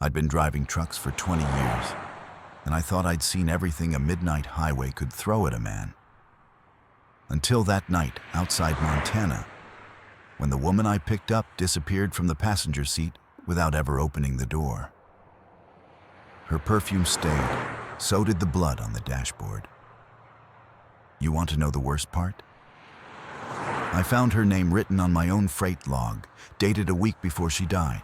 I'd been driving trucks for 20 years, and I thought I'd seen everything a midnight highway could throw at a man. Until that night outside Montana, when the woman I picked up disappeared from the passenger seat without ever opening the door. Her perfume stayed, so did the blood on the dashboard. You want to know the worst part? I found her name written on my own freight log, dated a week before she died.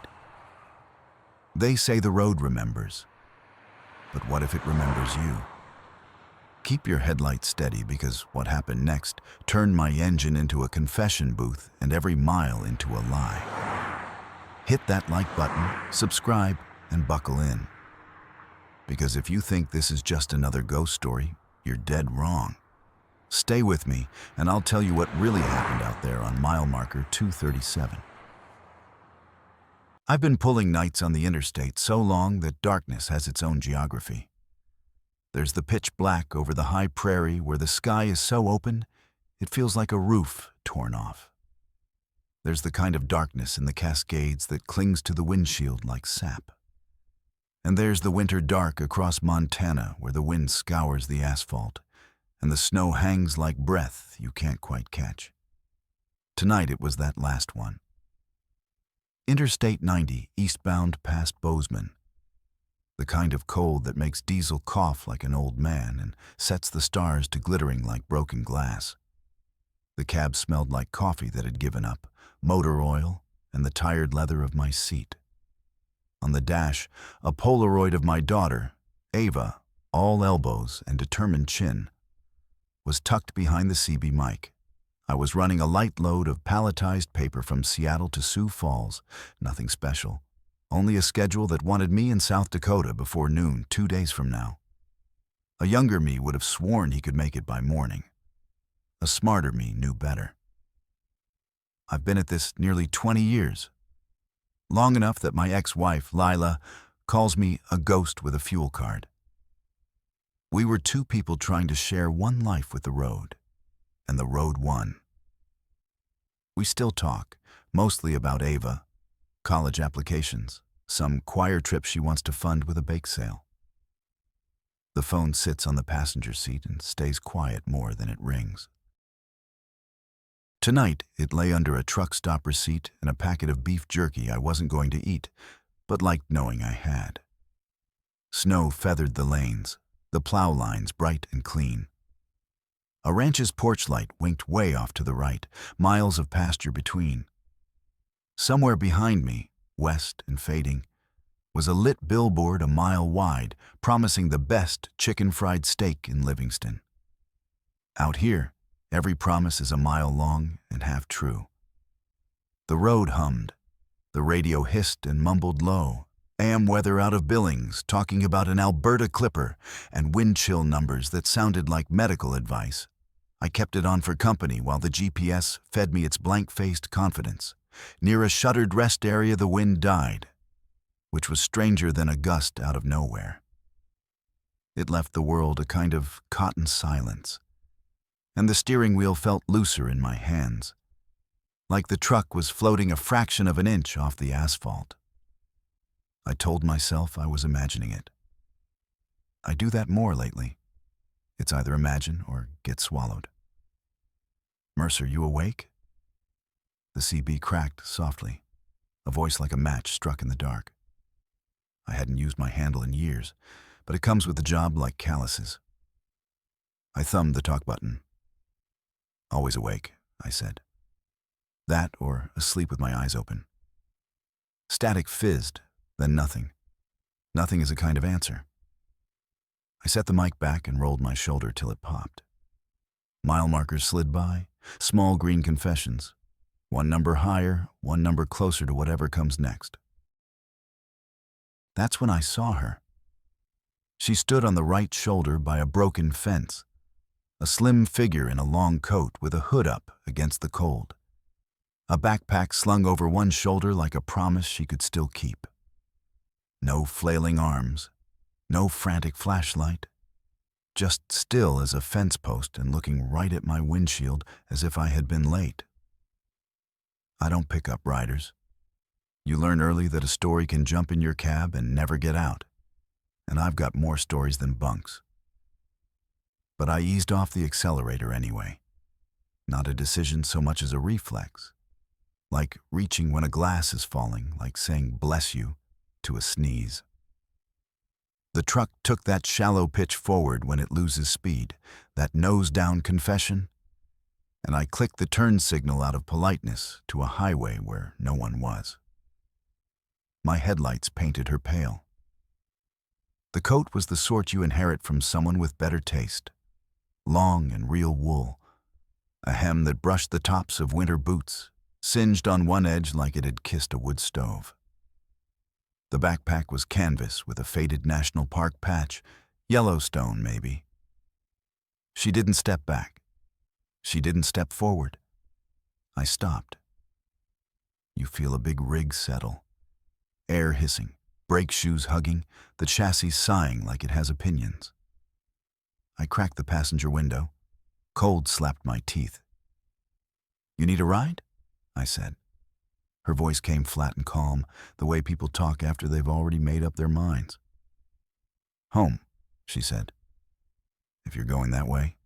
They say the road remembers, but what if it remembers you? Keep your headlights steady, because what happened next turned my engine into a confession booth and every mile into a lie. Hit that like button, subscribe, and buckle in. Because if you think this is just another ghost story, you're dead wrong. Stay with me, and I'll tell you what really happened out there on mile marker 237. I've been pulling nights on the interstate so long that darkness has its own geography. There's the pitch black over the high prairie where the sky is so open, it feels like a roof torn off. There's the kind of darkness in the Cascades that clings to the windshield like sap. And there's the winter dark across Montana where the wind scours the asphalt and the snow hangs like breath you can't quite catch. Tonight it was that last one. Interstate 90 eastbound past Bozeman. The kind of cold that makes Diesel cough like an old man and sets the stars to glittering like broken glass. The cab smelled like coffee that had given up, motor oil, and the tired leather of my seat. On the dash, a Polaroid of my daughter, Ava, all elbows and determined chin, was tucked behind the CB mic. I was running a light load of palletized paper from Seattle to Sioux Falls, nothing special. Only a schedule that wanted me in South Dakota before noon 2 days from now. A younger me would have sworn he could make it by morning. A smarter me knew better. I've been at this nearly 20 years. Long enough that my ex-wife, Lila, calls me a ghost with a fuel card. We were two people trying to share one life with the road, and the road won. We still talk, mostly about Ava, college applications, some choir trip she wants to fund with a bake sale. The phone sits on the passenger seat and stays quiet more than it rings. Tonight, it lay under a truck stop receipt and a packet of beef jerky I wasn't going to eat, but liked knowing I had. Snow feathered the lanes, the plow lines bright and clean. A ranch's porch light winked way off to the right, miles of pasture between. Somewhere behind me, west and fading, was a lit billboard a mile wide, promising the best chicken fried steak in Livingston. Out here, every promise is a mile long and half true. The road hummed. The radio hissed and mumbled low. AM weather out of Billings, talking about an Alberta clipper and wind chill numbers that sounded like medical advice. I kept it on for company while the GPS fed me its blank-faced confidence. Near a shuttered rest area, the wind died, which was stranger than a gust out of nowhere. It left the world a kind of cotton silence, and the steering wheel felt looser in my hands, like the truck was floating a fraction of an inch off the asphalt. I told myself I was imagining it. I do that more lately. It's either imagine or get swallowed. Mercer, you awake? The CB cracked softly. A voice like a match struck in the dark. I hadn't used my handle in years, but it comes with the job like calluses. I thumbed the talk button. Always awake, I said. That or asleep with my eyes open. Static fizzed, then nothing. Nothing is a kind of answer. I set the mic back and rolled my shoulder till it popped. Mile markers slid by, small green confessions. One number higher, one number closer to whatever comes next. That's when I saw her. She stood on the right shoulder by a broken fence, a slim figure in a long coat with a hood up against the cold. A backpack slung over one shoulder like a promise she could still keep. No flailing arms, no frantic flashlight, just still as a fence post and looking right at my windshield as if I had been late. I don't pick up riders. You learn early that a story can jump in your cab and never get out. And I've got more stories than bunks. But I eased off the accelerator anyway. Not a decision so much as a reflex. Like reaching when a glass is falling, like saying bless you to a sneeze. The truck took that shallow pitch forward when it loses speed, that nose-down confession, and I clicked the turn signal out of politeness to a highway where no one was. My headlights painted her pale. The coat was the sort you inherit from someone with better taste. Long and real wool, a hem that brushed the tops of winter boots, singed on one edge like it had kissed a wood stove. The backpack was canvas with a faded national park patch, Yellowstone maybe. She didn't step back. She didn't step forward. I stopped. You feel a big rig settle. Air hissing, brake shoes hugging, the chassis sighing like it has opinions. I cracked the passenger window. Cold slapped my teeth. "You need a ride?" I said. Her voice came flat and calm, the way people talk after they've already made up their minds. "Home," she said. "If you're going that way."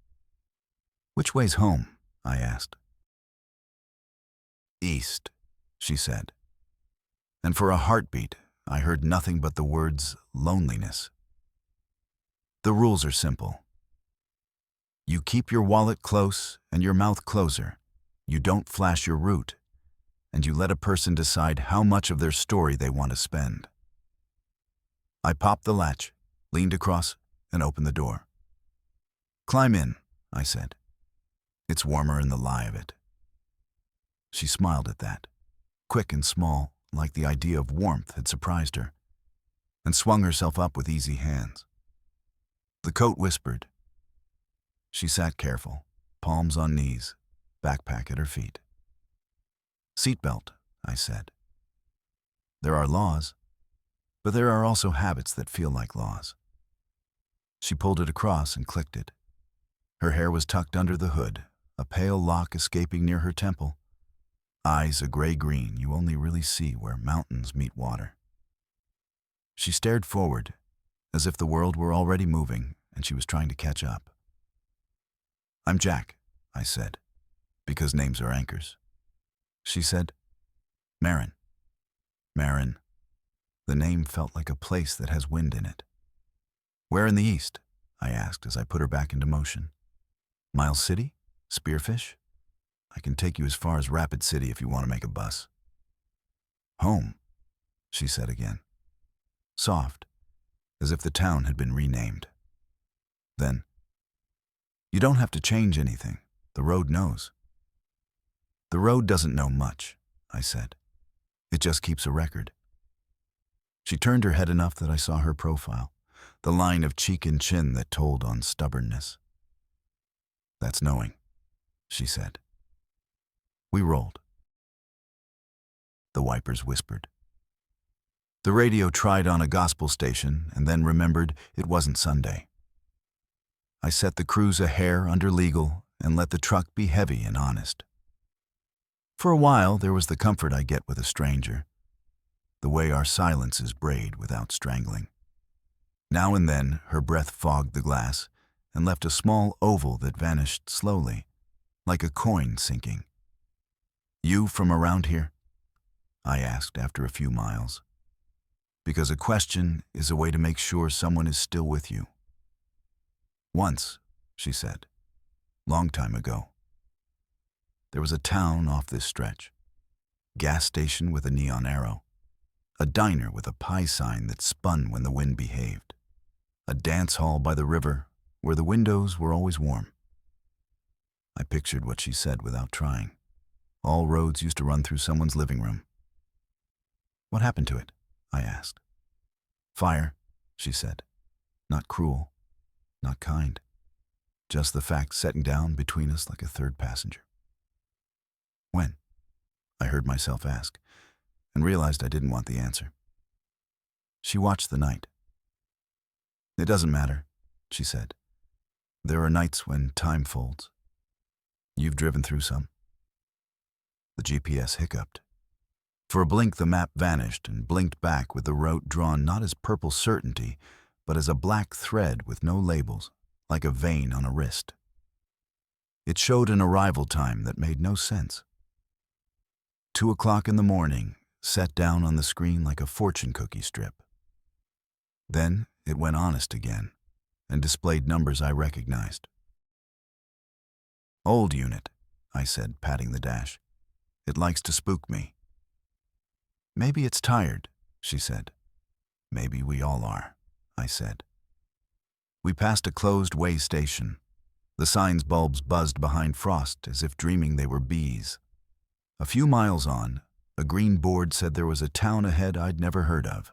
"Which way's home?" I asked. "East," she said. And for a heartbeat, I heard nothing but the words loneliness. The rules are simple. You keep your wallet close and your mouth closer. You don't flash your route. And you let a person decide how much of their story they want to spend. I popped the latch, leaned across, and opened the door. "Climb in," I said. "It's warmer in the lie of it." She smiled at that, quick and small, like the idea of warmth had surprised her, and swung herself up with easy hands. The coat whispered. She sat careful, palms on knees, backpack at her feet. "Seatbelt," I said. "There are laws, but there are also habits that feel like laws." She pulled it across and clicked it. Her hair was tucked under the hood, a pale lock escaping near her temple. Eyes a gray-green you only really see where mountains meet water. She stared forward, as if the world were already moving and she was trying to catch up. "I'm Jack," I said, "because names are anchors." She said, "Marin." Marin. The name felt like a place that has wind in it. "Where in the east?" I asked as I put her back into motion. "Miles City? Spearfish? I can take you as far as Rapid City if you want to make a bus." "Home," she said again. Soft, as if the town had been renamed. Then, "You don't have to change anything. The road knows." "The road doesn't know much," I said. "It just keeps a record." She turned her head enough that I saw her profile, the line of cheek and chin that told on stubbornness. "That's knowing," she said. We rolled. The wipers whispered. The radio tried on a gospel station and then remembered it wasn't Sunday. I set the cruise a hair under legal and let the truck be heavy and honest. For a while, there was the comfort I get with a stranger, the way our silences braid without strangling. Now and then, her breath fogged the glass and left a small oval that vanished slowly, like a coin sinking. "You from around here?" I asked after a few miles. Because a question is a way to make sure someone is still with you. "Once," she said, "long time ago. There was a town off this stretch. Gas station with a neon arrow. A diner with a pie sign that spun when the wind behaved. A dance hall by the river where the windows were always warm." I pictured what she said without trying. All roads used to run through someone's living room. "What happened to it?" I asked. "Fire," she said. "Not cruel, not kind. Just the fact setting down between us like a third passenger." "When?" I heard myself ask, and realized I didn't want the answer. She watched the night. "It doesn't matter," she said. "There are nights when time folds. You've driven through some." The GPS hiccuped. For a blink the map vanished and blinked back with the route drawn not as purple certainty, but as a black thread with no labels, like a vein on a wrist. It showed an arrival time that made no sense. 2 o'clock in the morning, set down on the screen like a fortune cookie strip. Then it went honest again and displayed numbers I recognized. "Old unit," I said, patting the dash. "It likes to spook me." "Maybe it's tired," she said. "Maybe we all are," I said. We passed a closed way station. The sign's bulbs buzzed behind frost as if dreaming they were bees. A few miles on, a green board said there was a town ahead I'd never heard of.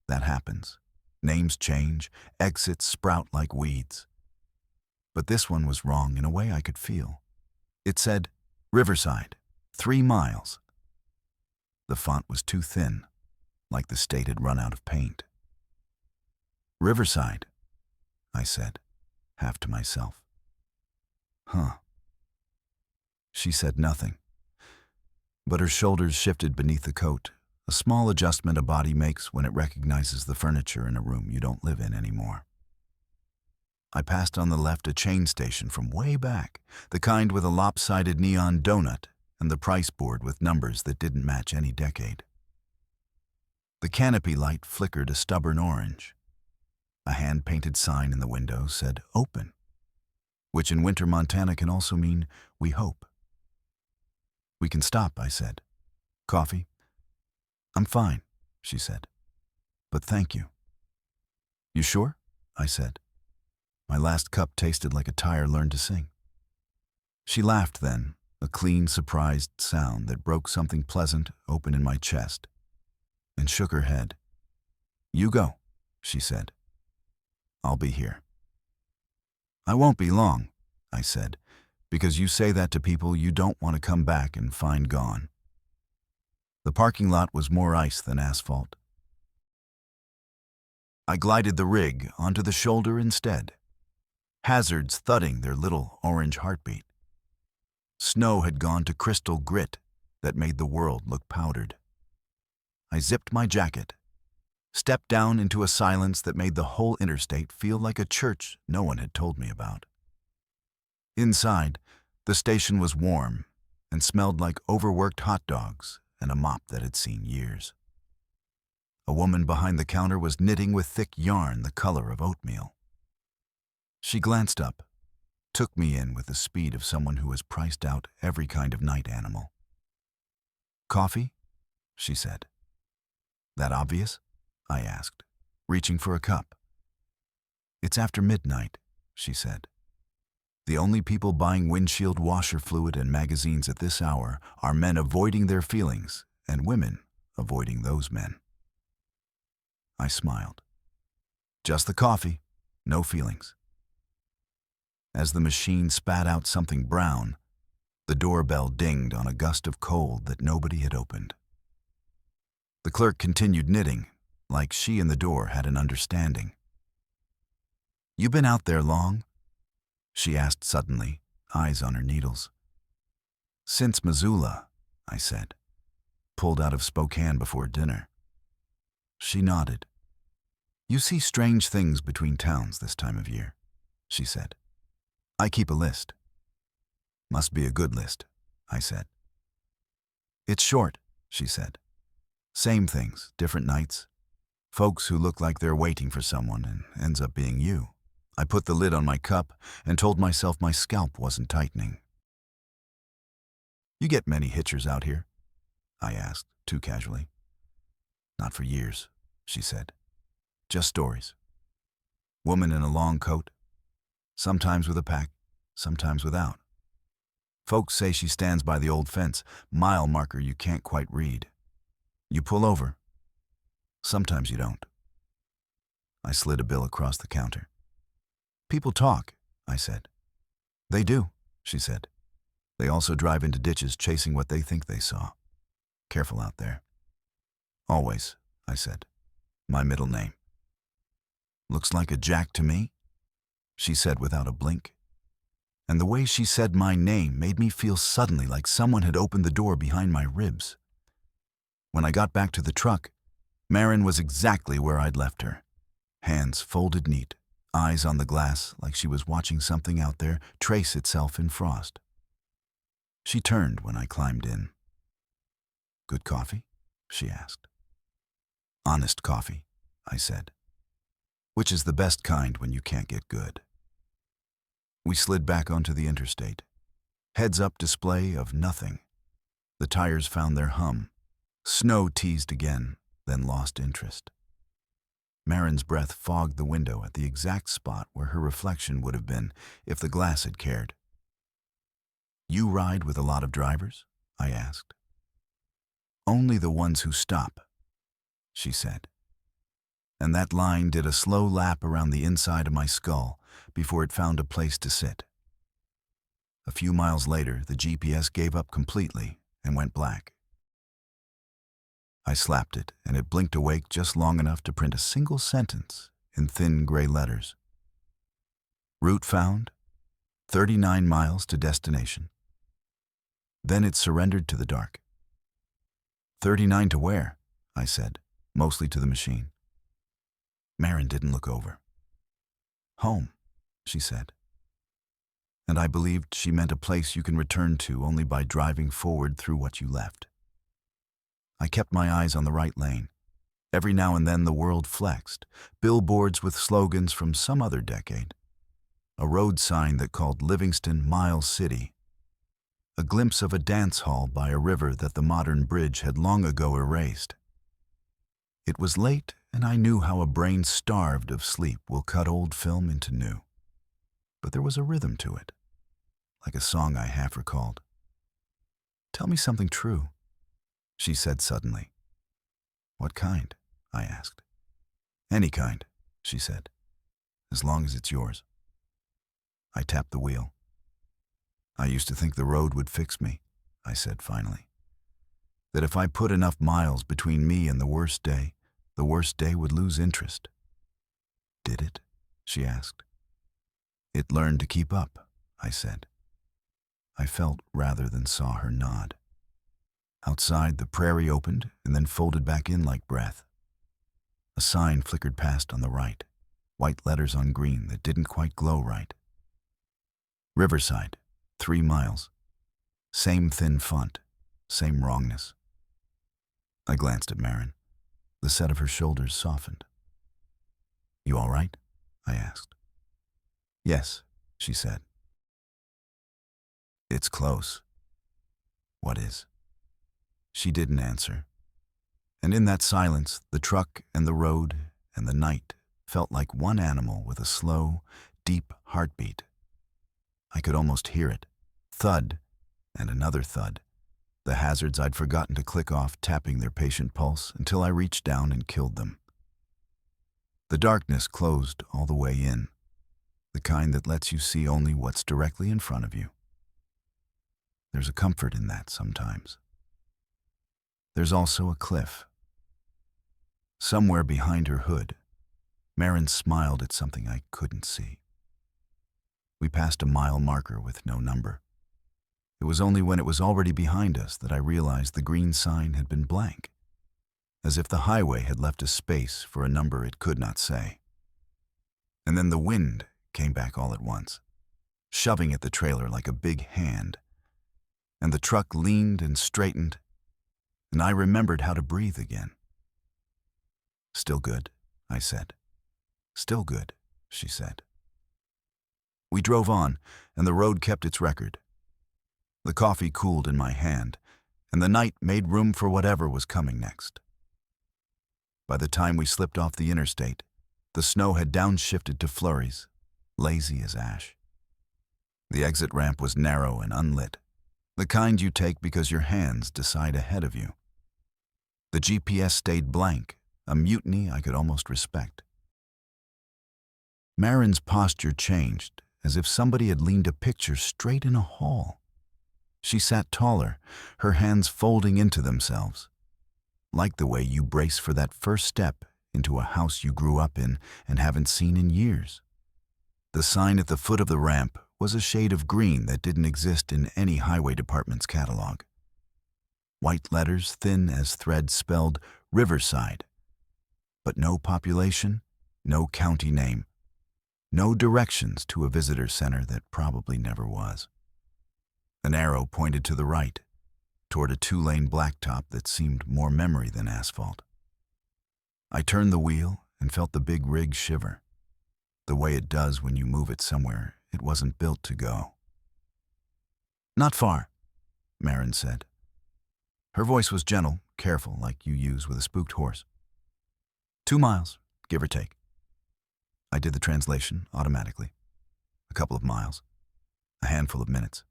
That happens. Names change, exits sprout like weeds. But this one was wrong in a way I could feel. It said, "Riverside, 3 miles." The font was too thin, like the state had run out of paint. "Riverside," I said, half to myself. "Huh." She said nothing, but her shoulders shifted beneath the coat, a small adjustment a body makes when it recognizes the furniture in a room you don't live in anymore. I passed on the left a chain station from way back, the kind with a lopsided neon donut and the price board with numbers that didn't match any decade. The canopy light flickered a stubborn orange. A hand-painted sign in the window said "Open," which in winter Montana can also mean "We hope." "We can stop," I said. "Coffee?" "I'm fine," she said. "But thank you." "You sure?" I said. My last cup tasted like a tire learned to sing. She laughed then, a clean, surprised sound that broke something pleasant open in my chest, and shook her head. "You go," she said. "I'll be here." "I won't be long," I said, "because you say that to people you don't want to come back and find gone." The parking lot was more ice than asphalt. I glided the rig onto the shoulder instead, hazards thudding their little orange heartbeat. Snow had gone to crystal grit that made the world look powdered. I zipped my jacket, stepped down into a silence that made the whole interstate feel like a church no one had told me about. Inside, the station was warm and smelled like overworked hot dogs and a mop that had seen years. A woman behind the counter was knitting with thick yarn the color of oatmeal. She glanced up, took me in with the speed of someone who has priced out every kind of night animal. "Coffee?" she said. "That obvious?" I asked, reaching for a cup. "It's after midnight," she said. "The only people buying windshield washer fluid and magazines at this hour are men avoiding their feelings and women avoiding those men." I smiled. "Just the coffee, no feelings." As the machine spat out something brown, the doorbell dinged on a gust of cold that nobody had opened. The clerk continued knitting, like she and the door had an understanding. "You been out there long?" she asked suddenly, eyes on her needles. "Since Missoula," I said. "Pulled out of Spokane before dinner." She nodded. "You see strange things between towns this time of year," she said. "I keep a list." "Must be a good list," I said. "It's short," she said. "Same things, different nights. Folks who look like they're waiting for someone and ends up being you." I put the lid on my cup and told myself my scalp wasn't tightening. "You get many hitchers out here?" I asked, too casually. "Not for years," she said. "Just stories. Woman in a long coat, sometimes with a pack, sometimes without. Folks say she stands by the old fence, mile marker you can't quite read. You pull over. Sometimes you don't." I slid a bill across the counter. "People talk," I said. "They do," she said. "They also drive into ditches chasing what they think they saw. Careful out there." "Always," I said. "My middle name." "Looks like a Jack to me," she said without a blink. And the way she said my name made me feel suddenly like someone had opened the door behind my ribs. When I got back to the truck, Marin was exactly where I'd left her. Hands folded neat, eyes on the glass like she was watching something out there trace itself in frost. She turned when I climbed in. "Good coffee?" she asked. "Honest coffee," I said. "Which is the best kind when you can't get good." We slid back onto the interstate. Heads-up display of nothing. The tires found their hum. Snow teased again, then lost interest. Marin's breath fogged the window at the exact spot where her reflection would have been if the glass had cared. "You ride with a lot of drivers?" I asked. "Only the ones who stop," she said. And that line did a slow lap around the inside of my skull before it found a place to sit. A few miles later, the GPS gave up completely and went black. I slapped it, and it blinked awake just long enough to print a single sentence in thin gray letters. "Route found, 39 miles to destination." Then it surrendered to the dark. "39 to where?" I said, mostly to the machine. Marin didn't look over. "Home," she said. And I believed she meant a place you can return to only by driving forward through what you left. I kept my eyes on the right lane. Every now and then the world flexed, billboards with slogans from some other decade. A road sign that called Livingston Miles City. A glimpse of a dance hall by a river that the modern bridge had long ago erased. It was late, and I knew how a brain starved of sleep will cut old film into new. But there was a rhythm to it, like a song I half recalled. "Tell me something true," she said suddenly. "What kind?" I asked. "Any kind," she said, "as long as it's yours." I tapped the wheel. "I used to think the road would fix me," I said finally. "That if I put enough miles between me and the worst day would lose interest." "Did it?" she asked. "It learned to keep up," I said. I felt rather than saw her nod. Outside, the prairie opened and then folded back in like breath. A sign flickered past on the right, white letters on green that didn't quite glow right. "Riverside, 3 miles. Same thin font, same wrongness." I glanced at Marin. The set of her shoulders softened. "You all right?" I asked. "Yes," she said. "It's close." "What is?" She didn't answer. And in that silence, the truck and the road and the night felt like one animal with a slow, deep heartbeat. I could almost hear it. Thud, and another thud. The hazards I'd forgotten to click off tapping their patient pulse until I reached down and killed them. The darkness closed all the way in, the kind that lets you see only what's directly in front of you. There's a comfort in that sometimes. There's also a cliff. Somewhere behind her hood, Marin smiled at something I couldn't see. We passed a mile marker with no number. It was only when it was already behind us that I realized the green sign had been blank, as if the highway had left a space for a number it could not say. And then the wind came back all at once, shoving at the trailer like a big hand, and the truck leaned and straightened, and I remembered how to breathe again. "Still good," I said. "Still good," she said. We drove on, and the road kept its record. The coffee cooled in my hand, and the night made room for whatever was coming next. By the time we slipped off the interstate, the snow had downshifted to flurries, lazy as ash. The exit ramp was narrow and unlit, the kind you take because your hands decide ahead of you. The GPS stayed blank, a mutiny I could almost respect. Marin's posture changed, as if somebody had leaned a picture straight in a hall. She sat taller, her hands folding into themselves, like the way you brace for that first step into a house you grew up in and haven't seen in years. The sign at the foot of the ramp was a shade of green that didn't exist in any highway department's catalog. White letters, thin as thread, spelled Riverside. But no population, no county name, no directions to a visitor center that probably never was. An arrow pointed to the right, toward a two-lane blacktop that seemed more memory than asphalt. I turned the wheel and felt the big rig shiver, the way it does when you move it somewhere it wasn't built to go. "Not far," Marin said. Her voice was gentle, careful, like you use with a spooked horse. 2 miles, give or take. I did the translation automatically. A couple of miles, a handful of minutes,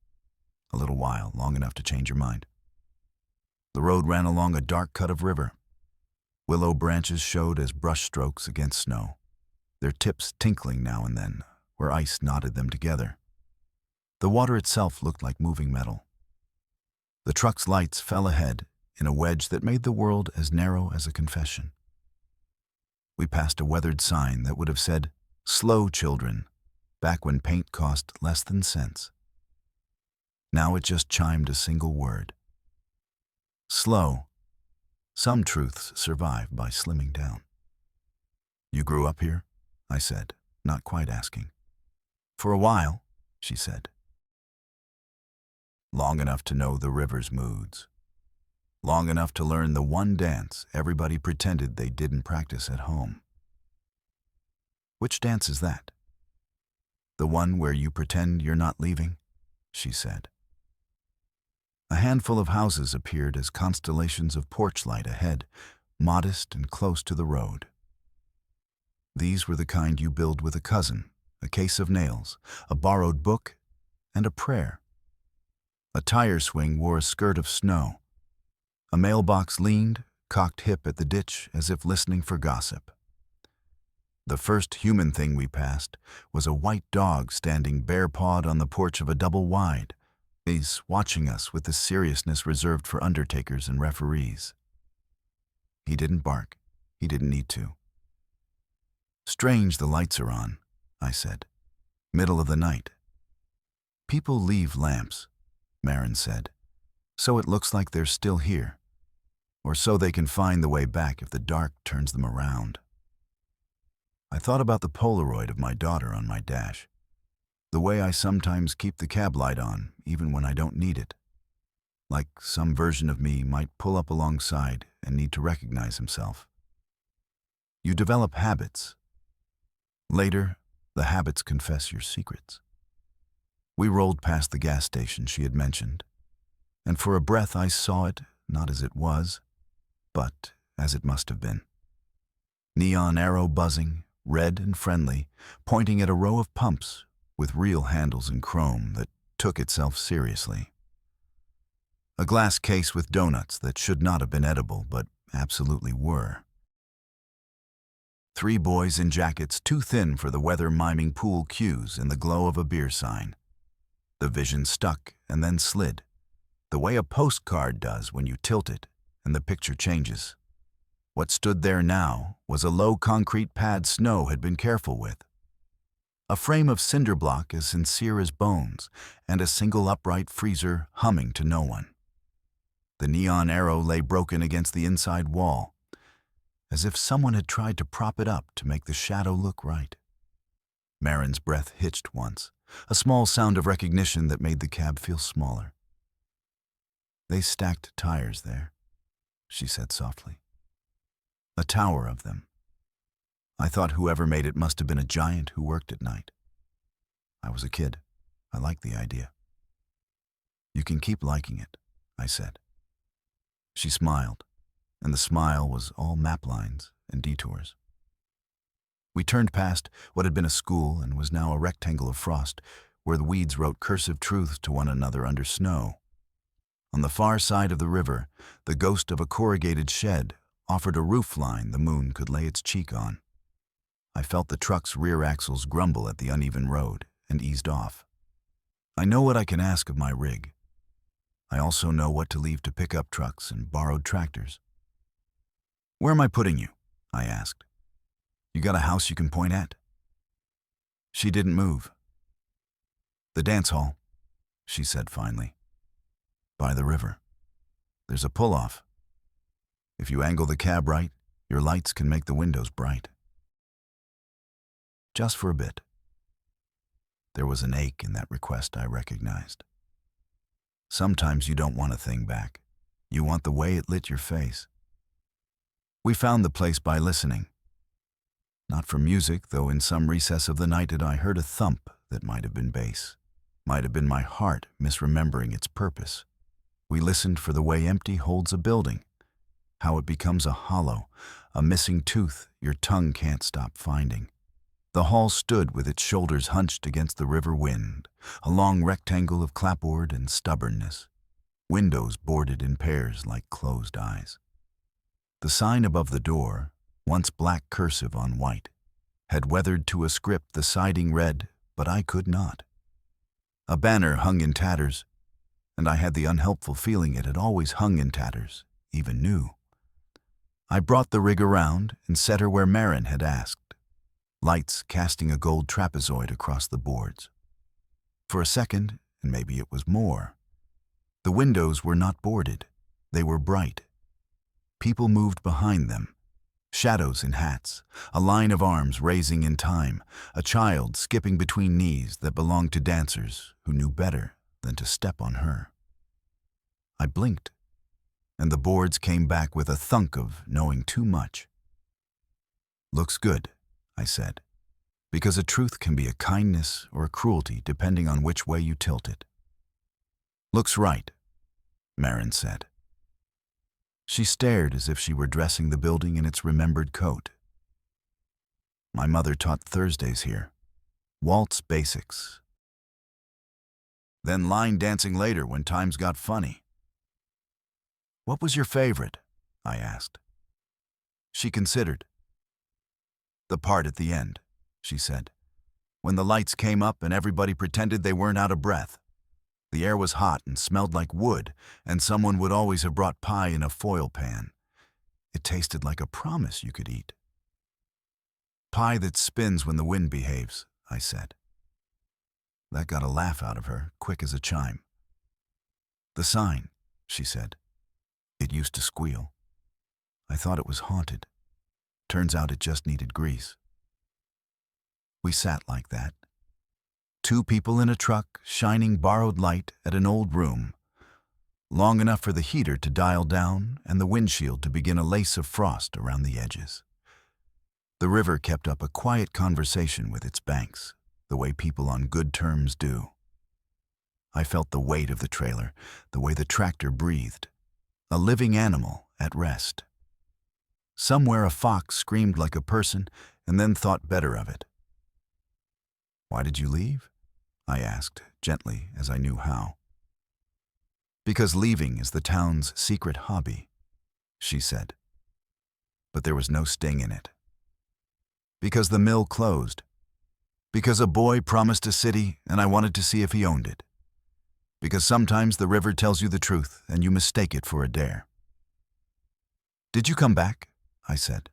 a little while, long enough to change your mind. The road ran along a dark cut of river. Willow branches showed as brushstrokes against snow, their tips tinkling now and then, where ice knotted them together. The water itself looked like moving metal. The truck's lights fell ahead in a wedge that made the world as narrow as a confession. We passed a weathered sign that would have said, "Slow, children," back when paint cost less than cents. Now it just chimed a single word. Slow. Some truths survive by slimming down. "You grew up here?" I said, not quite asking. "For a while," she said. Long enough to know the river's moods. Long enough to learn the one dance everybody pretended they didn't practice at home. "Which dance is that?" "The one where you pretend you're not leaving," she said. A handful of houses appeared as constellations of porch light ahead, modest and close to the road. These were the kind you build with a cousin, a case of nails, a borrowed book, and a prayer. A tire swing wore a skirt of snow. A mailbox leaned, cocked hip at the ditch as if listening for gossip. The first human thing we passed was a white dog standing bare-pawed on the porch of a double-wide, he's watching us with the seriousness reserved for undertakers and referees. He didn't bark. He didn't need to. "Strange the lights are on," I said. "Middle of the night." "People leave lamps," Marin said, "so it looks like they're still here. Or so they can find the way back if the dark turns them around." I thought about the Polaroid of my daughter on my dash. The way I sometimes keep the cab light on, even when I don't need it. Like some version of me might pull up alongside and need to recognize himself. You develop habits. Later, the habits confess your secrets. We rolled past the gas station she had mentioned, and for a breath I saw it not as it was, but as it must have been. Neon arrow buzzing, red and friendly, pointing at a row of pumps with real handles in chrome that took itself seriously. A glass case with donuts that should not have been edible, but absolutely were. 3 boys in jackets too thin for the weather-miming pool cues in the glow of a beer sign. The vision stuck and then slid, the way a postcard does when you tilt it and the picture changes. What stood there now was a low concrete pad Snow had been careful with. A frame of cinder block as sincere as bones, and a single upright freezer humming to no one. The neon arrow lay broken against the inside wall, as if someone had tried to prop it up to make the shadow look right. Marin's breath hitched once, a small sound of recognition that made the cab feel smaller. "They stacked tires there," she said softly. "A tower of them. I thought whoever made it must have been a giant who worked at night. I was a kid. I liked the idea." "You can keep liking it," I said. She smiled, and the smile was all map lines and detours. We turned past what had been a school and was now a rectangle of frost, where the weeds wrote cursive truths to one another under snow. On the far side of the river, the ghost of a corrugated shed offered a roof line the moon could lay its cheek on. I felt the truck's rear axles grumble at the uneven road and eased off. I know what I can ask of my rig. I also know what to leave to pickup trucks and borrowed tractors. "Where am I putting you?" I asked. "You got a house you can point at?" She didn't move. "The dance hall," she said finally. "By the river. There's a pull-off. If you angle the cab right, your lights can make the windows bright. Just for a bit. There was an ache in that request I recognized. Sometimes you don't want a thing back. You want the way it lit your face. We found the place by listening. Not for music, though in some recess of the night I heard a thump that might have been bass. Might have been my heart misremembering its purpose. We listened for the way empty holds a building, how it becomes a hollow, a missing tooth your tongue can't stop finding. The hall stood with its shoulders hunched against the river wind, a long rectangle of clapboard and stubbornness. Windows boarded in pairs like closed eyes. The sign above the door, once black cursive on white, had weathered to a script the siding read, but I could not. A banner hung in tatters, and I had the unhelpful feeling it had always hung in tatters, even new. I brought the rig around and set her where Marin had asked, lights casting a gold trapezoid across the boards. For a second, and maybe it was more, the windows were not boarded. They were bright. People moved behind them. Shadows in hats, a line of arms raising in time, a child skipping between knees that belonged to dancers who knew better than to step on her. I blinked, and the boards came back with a thunk of knowing too much. "Looks good," I said, because a truth can be a kindness or a cruelty depending on which way you tilt it. "Looks right," Marin said. She stared as if she were dressing the building in its remembered coat. "My mother taught Thursdays here. Waltz basics. Then line dancing later when times got funny." "What was your favorite?" I asked. She considered. "The part at the end," she said, "when the lights came up and everybody pretended they weren't out of breath. The air was hot and smelled like wood, and someone would always have brought pie in a foil pan. It tasted like a promise you could eat." "Pie that spins when the wind behaves," I said. That got a laugh out of her, quick as a chime. "The sign," she said. "It used to squeal. I thought it was haunted. Turns out it just needed grease." We sat like that. Two people in a truck shining borrowed light at an old room, long enough for the heater to dial down and the windshield to begin a lace of frost around the edges. The river kept up a quiet conversation with its banks, the way people on good terms do. I felt the weight of the trailer, the way the tractor breathed, a living animal at rest. Somewhere a fox screamed like a person and then thought better of it. "Why did you leave?" I asked, gently as I knew how. "Because leaving is the town's secret hobby," she said. But there was no sting in it. "Because the mill closed. Because a boy promised a city and I wanted to see if he owned it. Because sometimes the river tells you the truth and you mistake it for a dare." "Did you come back?" I said.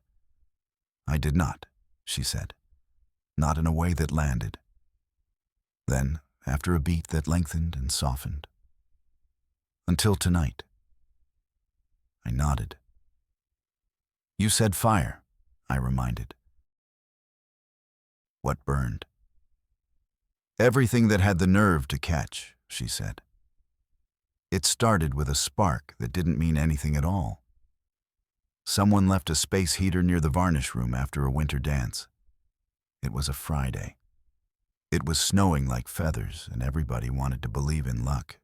"I did not," she said. "Not in a way that landed." Then, after a beat that lengthened and softened, "Until tonight." I nodded. "You said fire," I reminded. "What burned?" "Everything that had the nerve to catch," she said. "It started with a spark that didn't mean anything at all. Someone left a space heater near the varnish room after a winter dance. It was a Friday. It was snowing like feathers, and everybody wanted to believe in luck.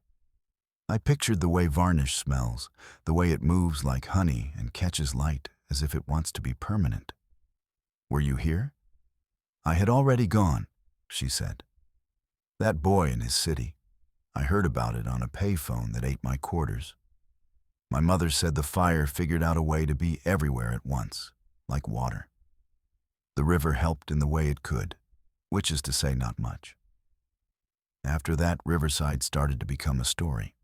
I pictured the way varnish smells, the way it moves like honey and catches light as if it wants to be permanent. "Were you here?" "I had already gone," she said. "That boy in his city. I heard about it on a payphone that ate my quarters. My mother said the fire figured out a way to be everywhere at once, like water. The river helped in the way it could, which is to say not much. After that, Riverside started to become a story."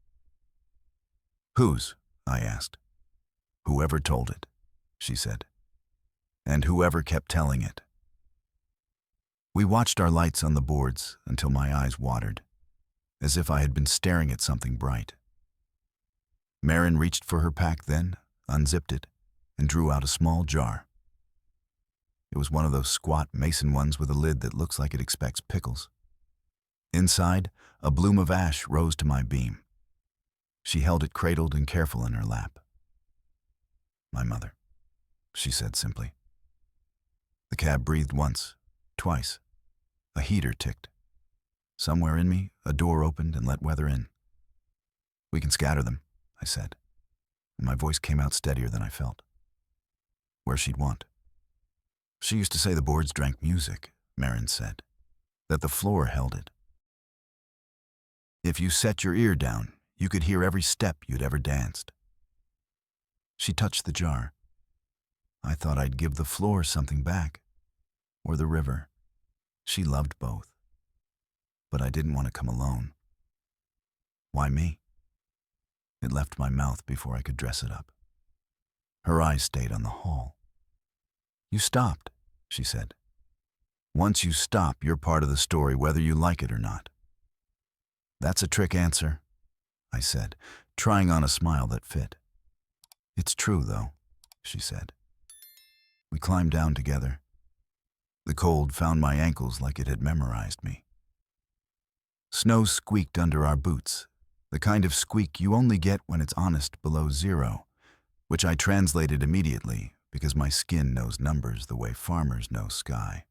"Whose?" I asked. "Whoever told it," she said. "And whoever kept telling it." We watched our lights on the boards until my eyes watered, as if I had been staring at something bright. Marin reached for her pack then, unzipped it, and drew out a small jar. It was one of those squat mason ones with a lid that looks like it expects pickles. Inside, a bloom of ash rose to my beam. She held it cradled and careful in her lap. "My mother," she said simply. The cab breathed once, twice. A heater ticked. Somewhere in me, a door opened and let weather in. "We can scatter them," I said, and my voice came out steadier than I felt. "Where she'd want." "She used to say the boards drank music," Marin said, "that the floor held it. If you set your ear down, you could hear every step you'd ever danced." She touched the jar. I thought I'd give the floor something back, or the river. She loved both. But I didn't want to come alone. Why me? It left my mouth before I could dress it up. Her eyes stayed on the hall. "You stopped," she said. "Once you stop, you're part of the story whether you like it or not." "That's a trick answer," I said, trying on a smile that fit. "It's true, though," she said. We climbed down together. The cold found my ankles like it had memorized me. Snow squeaked under our boots, the kind of squeak you only get when it's honest below zero, which I translated immediately because my skin knows numbers the way farmers know sky.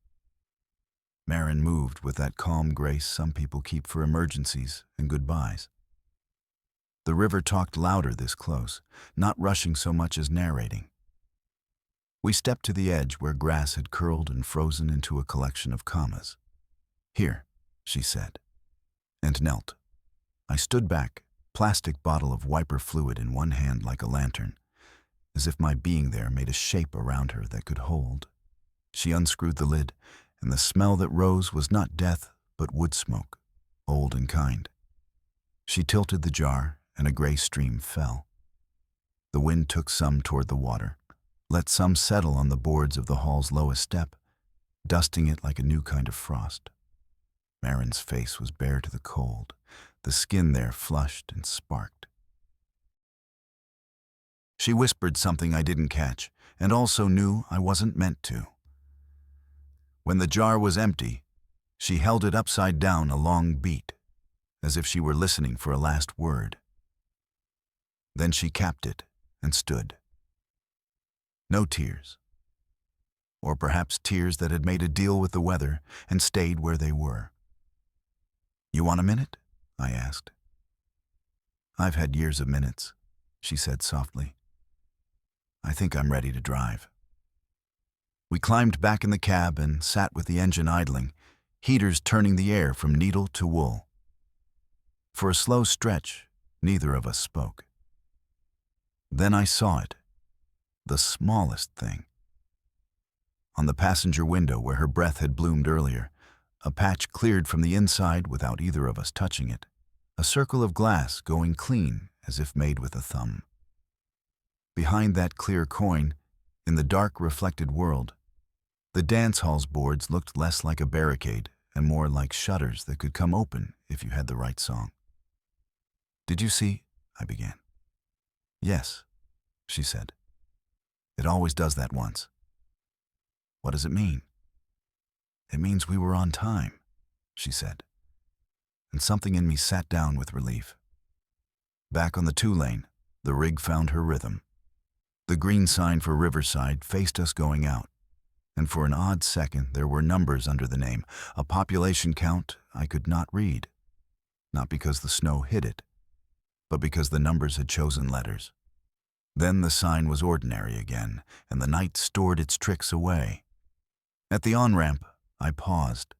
Marin moved with that calm grace some people keep for emergencies and goodbyes. The river talked louder this close, not rushing so much as narrating. We stepped to the edge where grass had curled and frozen into a collection of commas. "Here," she said, and knelt. I stood back, plastic bottle of wiper fluid in one hand like a lantern, as if my being there made a shape around her that could hold. She unscrewed the lid, and the smell that rose was not death, but wood smoke, old and kind. She tilted the jar, and a gray stream fell. The wind took some toward the water, let some settle on the boards of the hall's lowest step, dusting it like a new kind of frost. Marin's face was bare to the cold, the skin there flushed and sparked. She whispered something I didn't catch, and also knew I wasn't meant to. When the jar was empty, she held it upside down a long beat, as if she were listening for a last word. Then she capped it and stood. No tears. Or perhaps tears that had made a deal with the weather and stayed where they were. "You want a minute?" I asked. "I've had years of minutes," she said softly. "I think I'm ready to drive." We climbed back in the cab and sat with the engine idling, heaters turning the air from needle to wool. For a slow stretch, neither of us spoke. Then I saw it, the smallest thing. On the passenger window where her breath had bloomed earlier, a patch cleared from the inside without either of us touching it, a circle of glass going clean as if made with a thumb. Behind that clear coin, in the dark reflected world, the dance hall's boards looked less like a barricade and more like shutters that could come open if you had the right song. "Did you see?" I began. "Yes," she said. "It always does that once." "What does it mean?" "It means we were on time," she said. And something in me sat down with relief. Back on the 2-lane, the rig found her rhythm. The green sign for Riverside faced us going out, and for an odd second there were numbers under the name, a population count I could not read. Not because the snow hid it, but because the numbers had chosen letters. Then the sign was ordinary again, and the night stored its tricks away. At the on-ramp, I paused.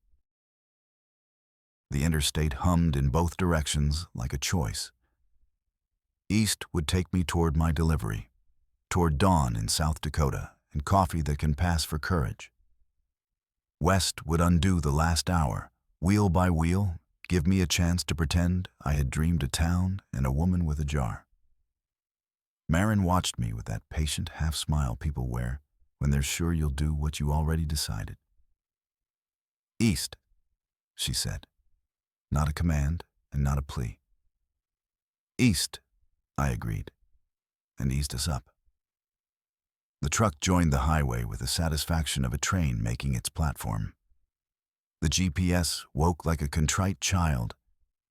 The interstate hummed in both directions like a choice. East would take me toward my delivery, toward dawn in South Dakota and coffee that can pass for courage. West would undo the last hour, wheel by wheel, give me a chance to pretend I had dreamed a town and a woman with a jar. Marin watched me with that patient half-smile people wear when they're sure you'll do what you already decided. "East," she said. Not a command and not a plea. "East," I agreed. and eased us up. The truck joined the highway with the satisfaction of a train making its platform. The GPS woke like a contrite child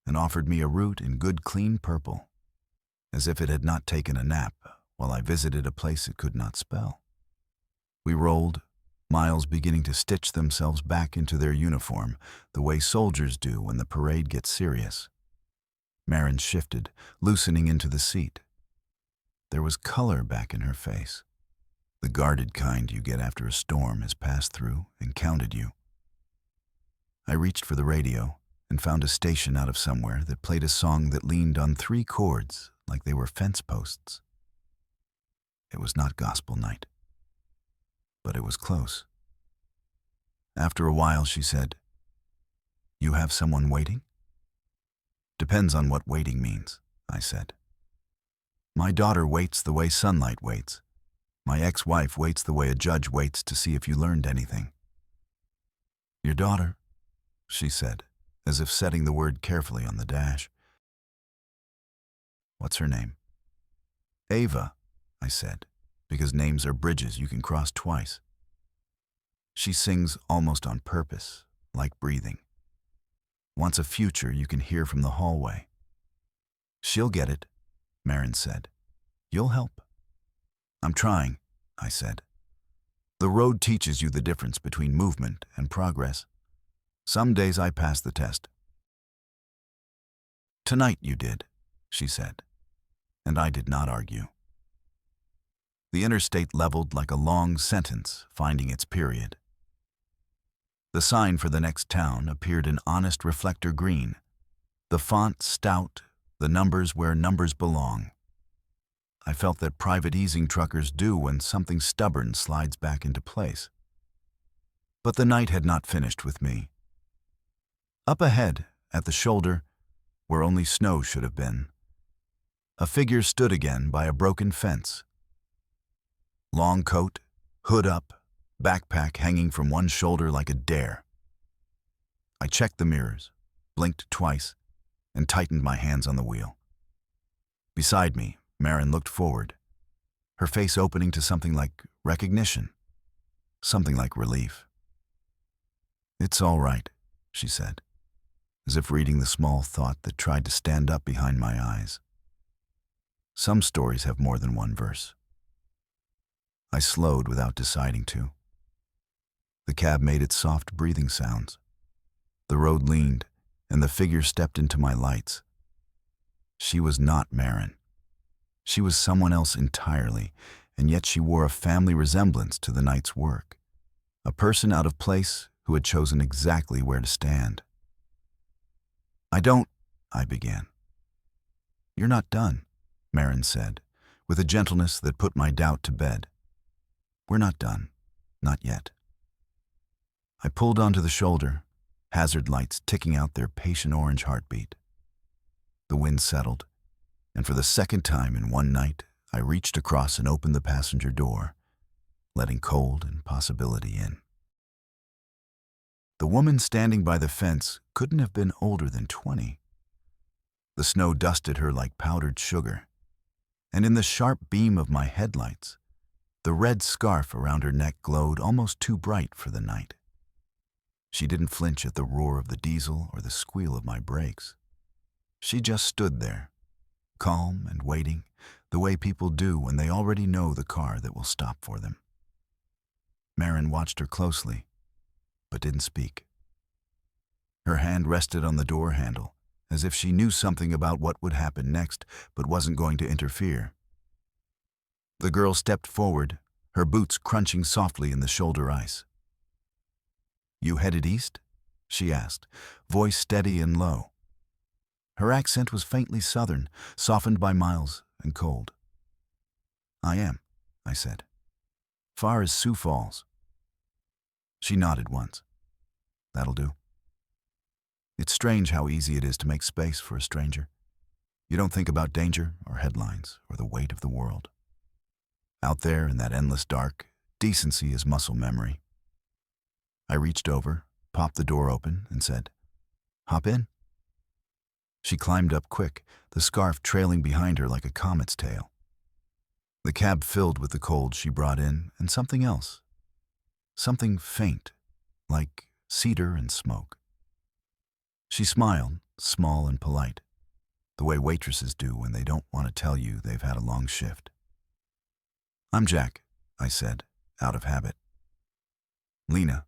and offered me a route in good clean purple, as if it had not taken a nap while I visited a place it could not spell. We rolled, miles beginning to stitch themselves back into their uniform the way soldiers do when the parade gets serious. Marin shifted, loosening into the seat. There was color back in her face. The guarded kind you get after a storm has passed through and counted you. I reached for the radio and found a station out of somewhere that played a song that leaned on 3 chords like they were fence posts. It was not gospel night, but it was close. After a while, she said, "You have someone waiting?" "Depends on what waiting means," I said. "My daughter waits the way sunlight waits. My ex-wife waits the way a judge waits to see if you learned anything." "Your daughter," she said, as if setting the word carefully on the dash. "What's her name?" "Ava," I said, because names are bridges you can cross twice. She sings almost on purpose, like breathing. Wants a future you can hear from the hallway. "She'll get it," Marin said. "You'll help." "I'm trying," I said. "The road teaches you the difference between movement and progress. Some days I pass the test." "Tonight you did," she said, and I did not argue. The interstate leveled like a long sentence finding its period. The sign for the next town appeared in honest reflector green, the font stout, the numbers where numbers belong. I felt that private easing truckers do when something stubborn slides back into place. But the night had not finished with me. Up ahead, at the shoulder, where only snow should have been, a figure stood again by a broken fence. Long coat, hood up, backpack hanging from one shoulder like a dare. I checked the mirrors, blinked twice, and tightened my hands on the wheel. Beside me, Marin looked forward, her face opening to something like recognition, something like relief. "It's all right," she said, as if reading the small thought that tried to stand up behind my eyes. Some stories have more than one verse. I slowed without deciding to. The cab made its soft breathing sounds. The road leaned, and the figure stepped into my lights. She was not Marin. She was someone else entirely, and yet she wore a family resemblance to the night's work. A person out of place who had chosen exactly where to stand. I began. "You're not done," Marin said, with a gentleness that put my doubt to bed. "We're not done. Not yet." I pulled onto the shoulder, hazard lights ticking out their patient orange heartbeat. The wind settled, and for the second time in one night, I reached across and opened the passenger door, letting cold and possibility in. The woman standing by the fence couldn't have been older than 20. The snow dusted her like powdered sugar, and in the sharp beam of my headlights, the red scarf around her neck glowed almost too bright for the night. She didn't flinch at the roar of the diesel or the squeal of my brakes. She just stood there, calm and waiting, the way people do when they already know the car that will stop for them. Marin watched her closely, but didn't speak. Her hand rested on the door handle, as if she knew something about what would happen next, but wasn't going to interfere. The girl stepped forward, her boots crunching softly in the shoulder ice. "You headed east?" she asked, voice steady and low. Her accent was faintly southern, softened by miles and cold. "I am," I said. "Far as Sioux Falls." She nodded once. "That'll do." It's strange how easy it is to make space for a stranger. You don't think about danger or headlines or the weight of the world. Out there in that endless dark, decency is muscle memory. I reached over, popped the door open, and said, "Hop in." She climbed up quick, the scarf trailing behind her like a comet's tail. The cab filled with the cold she brought in and something else. Something faint, like cedar and smoke. She smiled, small and polite, the way waitresses do when they don't want to tell you they've had a long shift. "I'm Jack," I said, out of habit. "Lena,"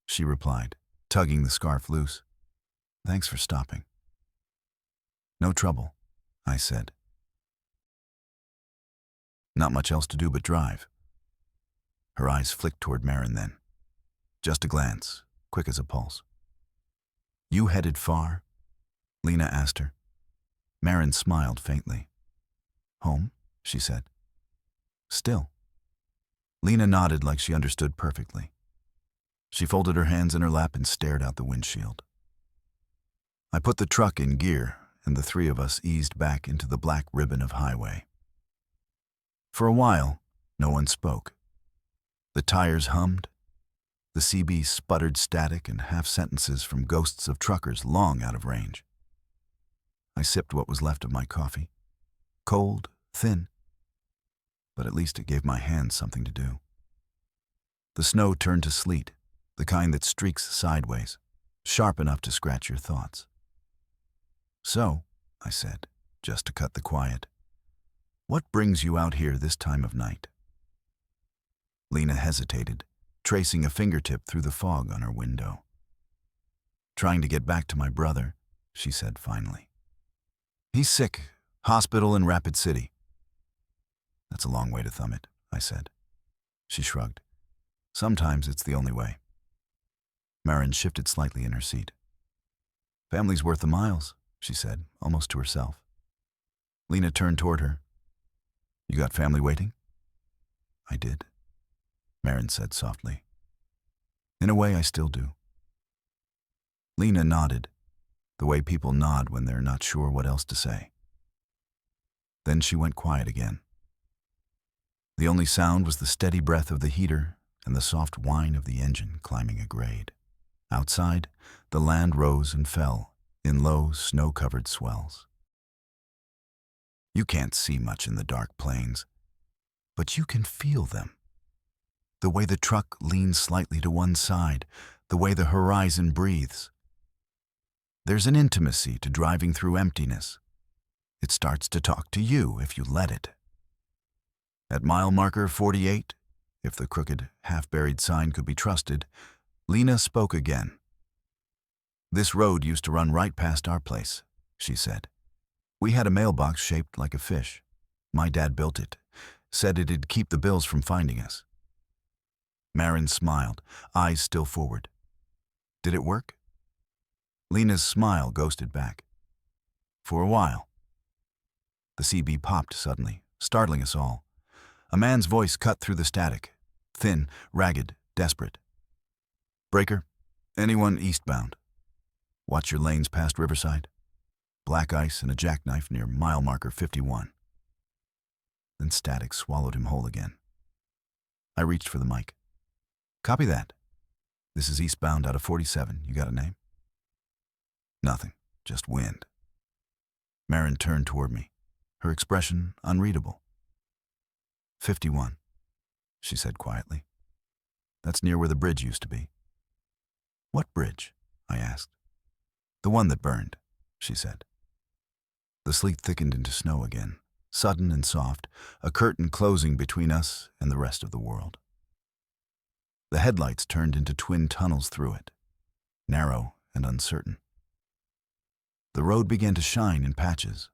she replied, tugging the scarf loose. "Thanks for stopping." "No trouble," I said. "Not much else to do but drive." Her eyes flicked toward Marin then. Just a glance, quick as a pulse. "You headed far?" Lena asked her. Marin smiled faintly. "Home," she said. "Still." Lena nodded like she understood perfectly. She folded her hands in her lap and stared out the windshield. I put the truck in gear, and the three of us eased back into the black ribbon of highway. For a while, no one spoke. The tires hummed. The CB sputtered static and half-sentences from ghosts of truckers long out of range. I sipped what was left of my coffee. Cold, thin, but at least it gave my hands something to do. The snow turned to sleet, the kind that streaks sideways, sharp enough to scratch your thoughts. "So," I said, just to cut the quiet, "what brings you out here this time of night?" Lena hesitated, tracing a fingertip through the fog on her window. "Trying to get back to my brother," she said finally. "He's sick, hospital in Rapid City." "That's a long way to thumb it," I said. She shrugged. "Sometimes it's the only way." Marin shifted slightly in her seat. "Family's worth the miles," she said, almost to herself. Lena turned toward her. "You got family waiting?" "I did," Marin said softly. "In a way, I still do." Lena nodded, the way people nod when they're not sure what else to say. Then she went quiet again. The only sound was the steady breath of the heater and the soft whine of the engine climbing a grade. Outside, the land rose and fell in low, snow-covered swells. You can't see much in the dark plains, but you can feel them. The way the truck leans slightly to one side, the way the horizon breathes. There's an intimacy to driving through emptiness. It starts to talk to you if you let it. At mile marker 48, if the crooked, half-buried sign could be trusted, Lena spoke again. "This road used to run right past our place," she said. "We had a mailbox shaped like a fish. My dad built it, said it'd keep the bills from finding us." Marin smiled, eyes still forward. "Did it work?" Lena's smile ghosted back. "For a while." The CB popped suddenly, startling us all. A man's voice cut through the static, thin, ragged, desperate. "Breaker, anyone eastbound? Watch your lanes past Riverside. Black ice and a jackknife near mile marker 51. Then static swallowed him whole again. I reached for the mic. "Copy that. This is eastbound out of 47. You got a name?" "Nothing, just wind." Marin turned toward me, her expression unreadable. 51, she said quietly. "That's near where the bridge used to be." "What bridge?" I asked. "The one that burned," she said. The sleet thickened into snow again, sudden and soft, a curtain closing between us and the rest of the world. The headlights turned into twin tunnels through it, narrow and uncertain. The road began to shine in patches,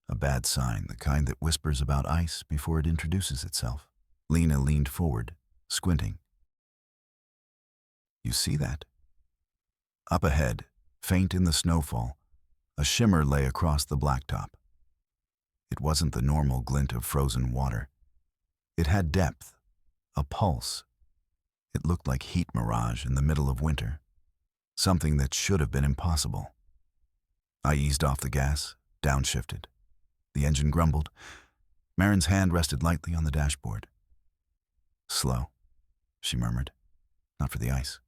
a bad sign, the kind that whispers about ice before it introduces itself. Lena leaned forward, squinting. "You see that?" Up ahead, faint in the snowfall, a shimmer lay across the blacktop. It wasn't the normal glint of frozen water. It had depth, a pulse. It looked like heat mirage in the middle of winter, something that should have been impossible. I eased off the gas, downshifted. The engine grumbled. Marin's hand rested lightly on the dashboard. "Slow," she murmured. "Not for the ice."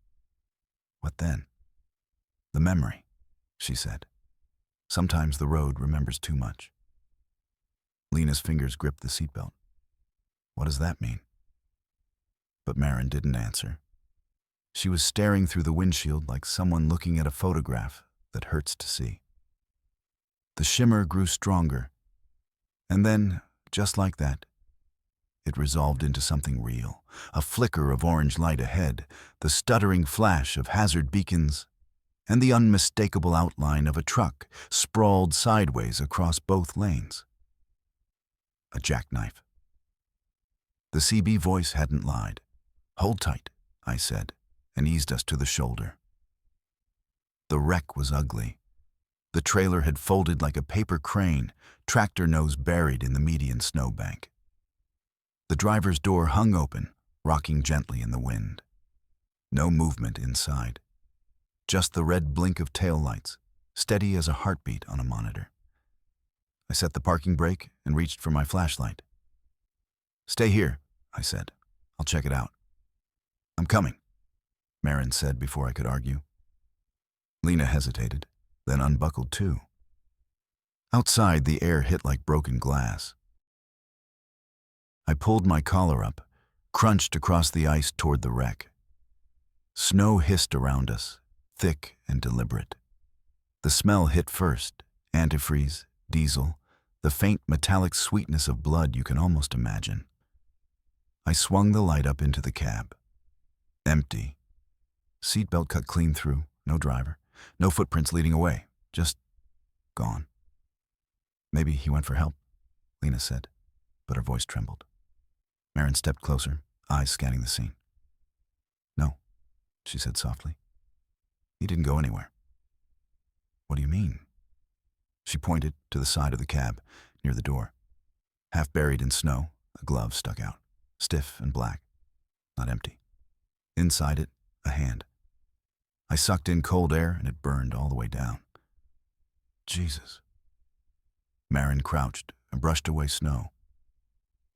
"What then?" "The memory," she said. "Sometimes the road remembers too much." Lena's fingers gripped the seatbelt. What does that mean? But Marin didn't answer. She was staring through the windshield like someone looking at a photograph that hurts to see. The shimmer grew stronger, and then, just like that, it resolved into something real. A flicker of orange light ahead, the stuttering flash of hazard beacons, and the unmistakable outline of a truck sprawled sideways across both lanes. A jackknife. The CB voice hadn't lied. "Hold tight," I said, and eased us to the shoulder. The wreck was ugly. The trailer had folded like a paper crane, tractor nose buried in the median snowbank. The driver's door hung open, rocking gently in the wind. No movement inside. Just the red blink of taillights, steady as a heartbeat on a monitor. I set the parking brake and reached for my flashlight. "Stay here," I said. "I'll check it out." "I'm coming," Marin said before I could argue. Lena hesitated, then unbuckled too. Outside, the air hit like broken glass. I pulled my collar up, crunched across the ice toward the wreck. Snow hissed around us, thick and deliberate. The smell hit first, antifreeze, diesel, the faint metallic sweetness of blood you can almost imagine. I swung the light up into the cab. Empty. Seatbelt cut clean through, no driver, no footprints leading away, just gone. "Maybe he went for help," Lena said, but her voice trembled. Marin stepped closer, eyes scanning the scene. "No," she said softly. "He didn't go anywhere." "What do you mean?" She pointed to the side of the cab, near the door. Half buried in snow, a glove stuck out, stiff and black, not empty. Inside it, a hand. I sucked in cold air and it burned all the way down. Jesus. Marin crouched and brushed away snow.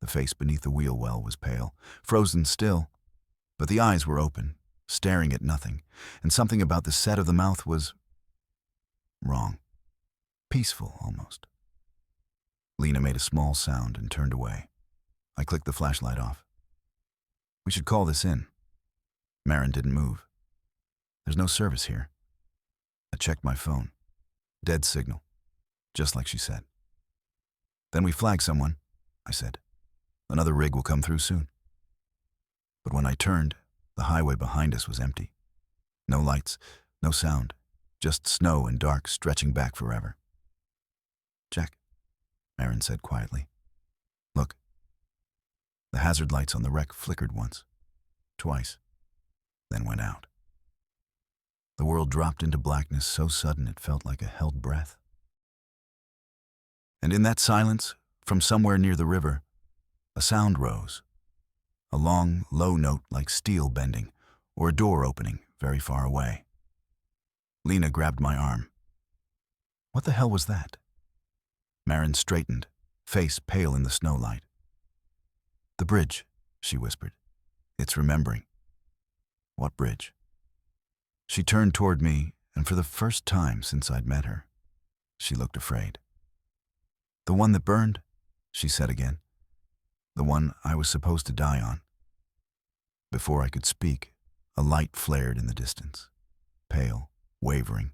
The face beneath the wheel well was pale, frozen still, but the eyes were open, staring at nothing, and something about the set of the mouth was wrong. Peaceful, almost. Lena made a small sound and turned away. I clicked the flashlight off. "We should call this in." Marin didn't move. "There's no service here." I checked my phone. Dead signal, just like she said. "Then we flag someone," I said. "Another rig will come through soon." But when I turned, the highway behind us was empty. No lights, no sound, just snow and dark stretching back forever. "Jack," Marin said quietly. "Look." The hazard lights on the wreck flickered once, twice, then went out. The world dropped into blackness so sudden it felt like a held breath. And in that silence, from somewhere near the river, a sound rose. A long, low note like steel bending, or a door opening very far away. Lena grabbed my arm. "What the hell was that?" Marin straightened, face pale in the snowlight. "The bridge," she whispered. "It's remembering." "What bridge?" She turned toward me, and for the first time since I'd met her, she looked afraid. "The one that burned," she said again. "The one I was supposed to die on." Before I could speak, a light flared in the distance, pale, wavering,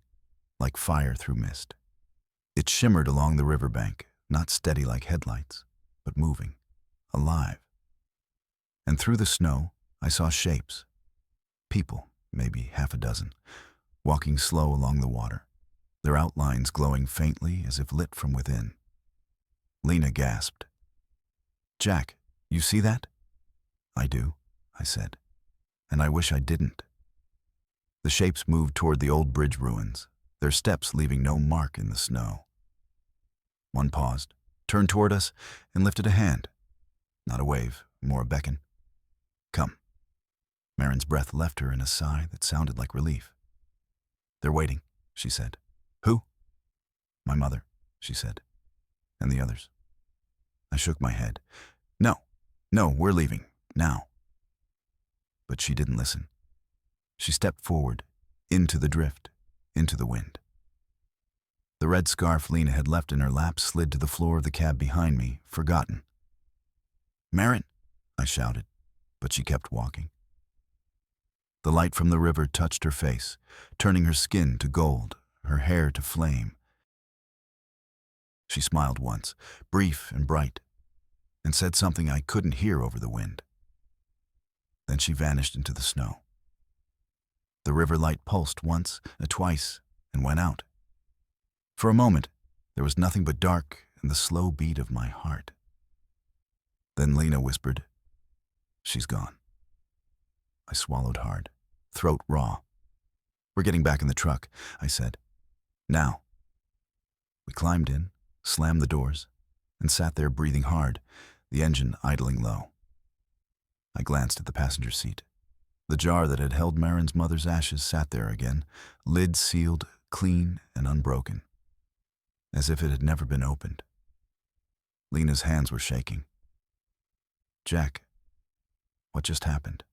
like fire through mist. It shimmered along the riverbank, not steady like headlights, but moving, alive. And through the snow, I saw shapes. People, maybe half a dozen, walking slow along the water, their outlines glowing faintly as if lit from within. Lena gasped. "Jack, you see that?" "I do," I said, "and I wish I didn't." The shapes moved toward the old bridge ruins, their steps leaving no mark in the snow. One paused, turned toward us, and lifted a hand. Not a wave, more a beckon. "Come." Marin's breath left her in a sigh that sounded like relief. "They're waiting," she said. "Who?" "My mother," she said. "And the others." I shook my head. No, we're leaving, now." But she didn't listen. She stepped forward, into the drift, into the wind. The red scarf Lena had left in her lap slid to the floor of the cab behind me, forgotten. "Marin," I shouted, but she kept walking. The light from the river touched her face, turning her skin to gold, her hair to flame. She smiled once, brief and bright, and said something I couldn't hear over the wind. Then she vanished into the snow. The river light pulsed once, twice, and went out. For a moment, there was nothing but dark and the slow beat of my heart. Then Lena whispered, "She's gone." I swallowed hard, throat raw. "We're getting back in the truck," I said. "Now." We climbed in, slammed the doors, and sat there breathing hard, the engine idling low. I glanced at the passenger seat. The jar that had held Marin's mother's ashes sat there again, lid sealed, clean and unbroken, as if it had never been opened. Lena's hands were shaking. "Jack, what just happened?"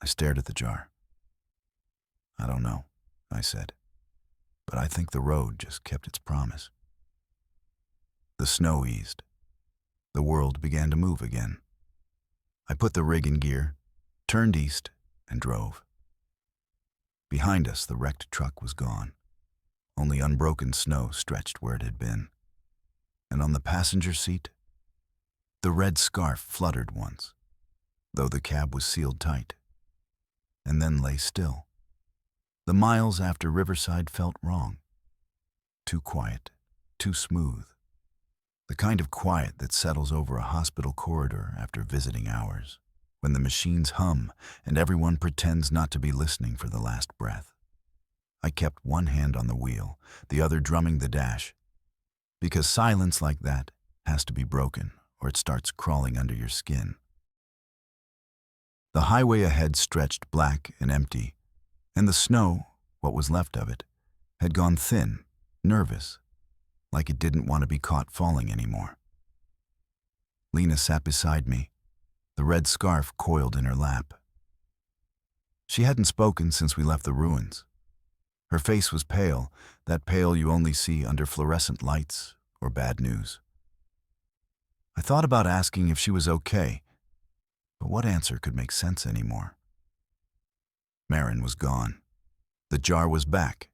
I stared at the jar. "I don't know," I said, "but I think the road just kept its promise." The snow eased. The world began to move again. I put the rig in gear, turned east, and drove. Behind us, the wrecked truck was gone. Only unbroken snow stretched where it had been. And on the passenger seat, the red scarf fluttered once, though the cab was sealed tight, and then lay still. The miles after Riverside felt wrong. Too quiet, too smooth. The kind of quiet that settles over a hospital corridor after visiting hours, when the machines hum and everyone pretends not to be listening for the last breath. I kept one hand on the wheel, the other drumming the dash, because silence like that has to be broken or it starts crawling under your skin. The highway ahead stretched black and empty, and the snow, what was left of it, had gone thin, nervous, like it didn't want to be caught falling anymore. Lena sat beside me, the red scarf coiled in her lap. She hadn't spoken since we left the ruins. Her face was pale, that pale you only see under fluorescent lights or bad news. I thought about asking if she was okay, but what answer could make sense anymore? Marin was gone. The jar was back.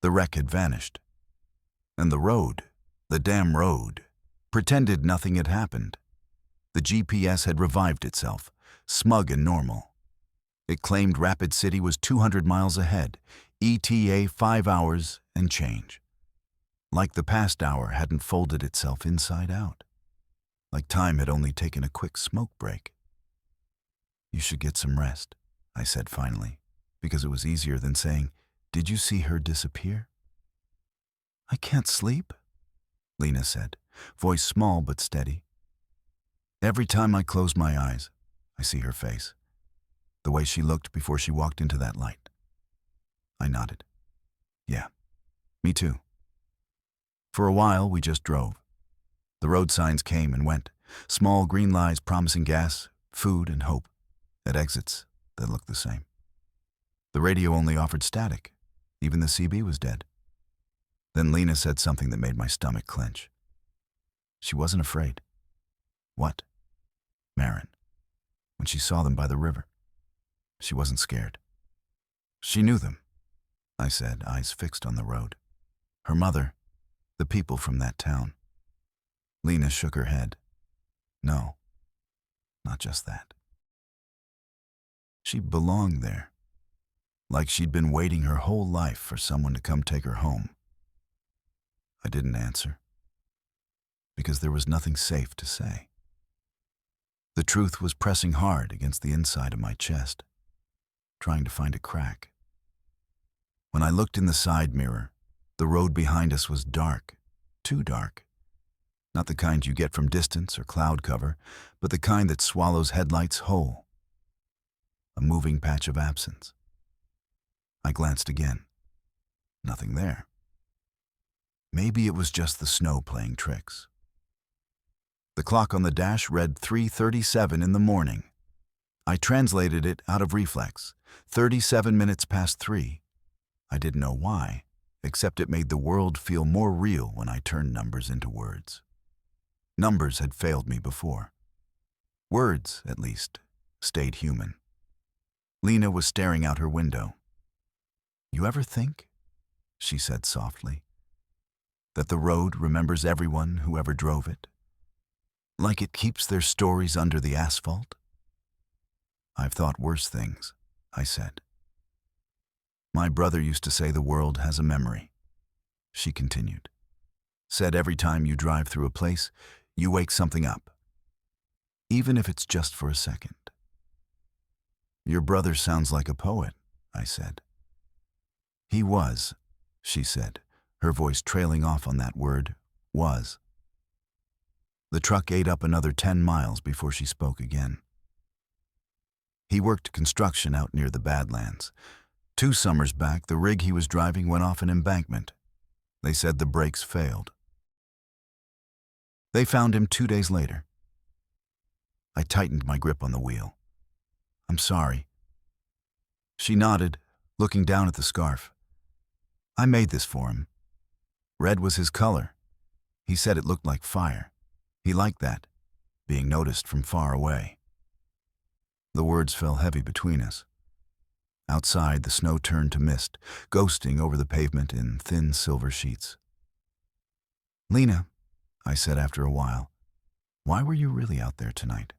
The wreck had vanished. And the road, the damn road, pretended nothing had happened. The GPS had revived itself, smug and normal. It claimed Rapid City was 200 miles ahead, ETA 5 hours and change. Like the past hour hadn't folded itself inside out. Like time had only taken a quick smoke break. "You should get some rest," I said finally, because it was easier than saying, "Did you see her disappear?" "I can't sleep," Lena said, voice small but steady. "Every time I close my eyes, I see her face, the way she looked before she walked into that light." I nodded. "Yeah, me too." For a while, we just drove. The road signs came and went, small green lights promising gas, food, and hope, at exits that looked the same. The radio only offered static. Even the CB was dead. Then Lena said something that made my stomach clench. She wasn't afraid. What? Marin. When she saw them by the river. She wasn't scared. She knew them, I said, eyes fixed on the road. Her mother, the people from that town. Lena shook her head. No, not just that. She belonged there, like she'd been waiting her whole life for someone to come take her home. I didn't answer, because there was nothing safe to say. The truth was pressing hard against the inside of my chest, trying to find a crack. When I looked in the side mirror, the road behind us was dark, too dark. Not the kind you get from distance or cloud cover, but the kind that swallows headlights whole. A moving patch of absence. I glanced again. Nothing there. Maybe it was just the snow playing tricks. The clock on the dash read 3:37 in the morning. I translated it out of reflex, 37 minutes past 3. I didn't know why, except it made the world feel more real when I turned numbers into words. Numbers had failed me before. Words, at least, stayed human. Lena was staring out her window. "You ever think," she said softly, "that the road remembers everyone who ever drove it? Like it keeps their stories under the asphalt?" "I've thought worse things," I said. "My brother used to say the world has a memory," she continued. "Said every time you drive through a place, you wake something up, even if it's just for a second." "Your brother sounds like a poet," I said. "He was," she said, her voice trailing off on that word, was. The truck ate up another 10 miles before she spoke again. "He worked construction out near the Badlands. 2 summers back, the rig he was driving went off an embankment. They said the brakes failed. They found him 2 days later." I tightened my grip on the wheel. "I'm sorry." She nodded, looking down at the scarf. "I made this for him. Red was his color. He said it looked like fire. He liked that, being noticed from far away." The words fell heavy between us. Outside, the snow turned to mist, ghosting over the pavement in thin silver sheets. "Lena," I said after a while, "why were you really out there tonight?"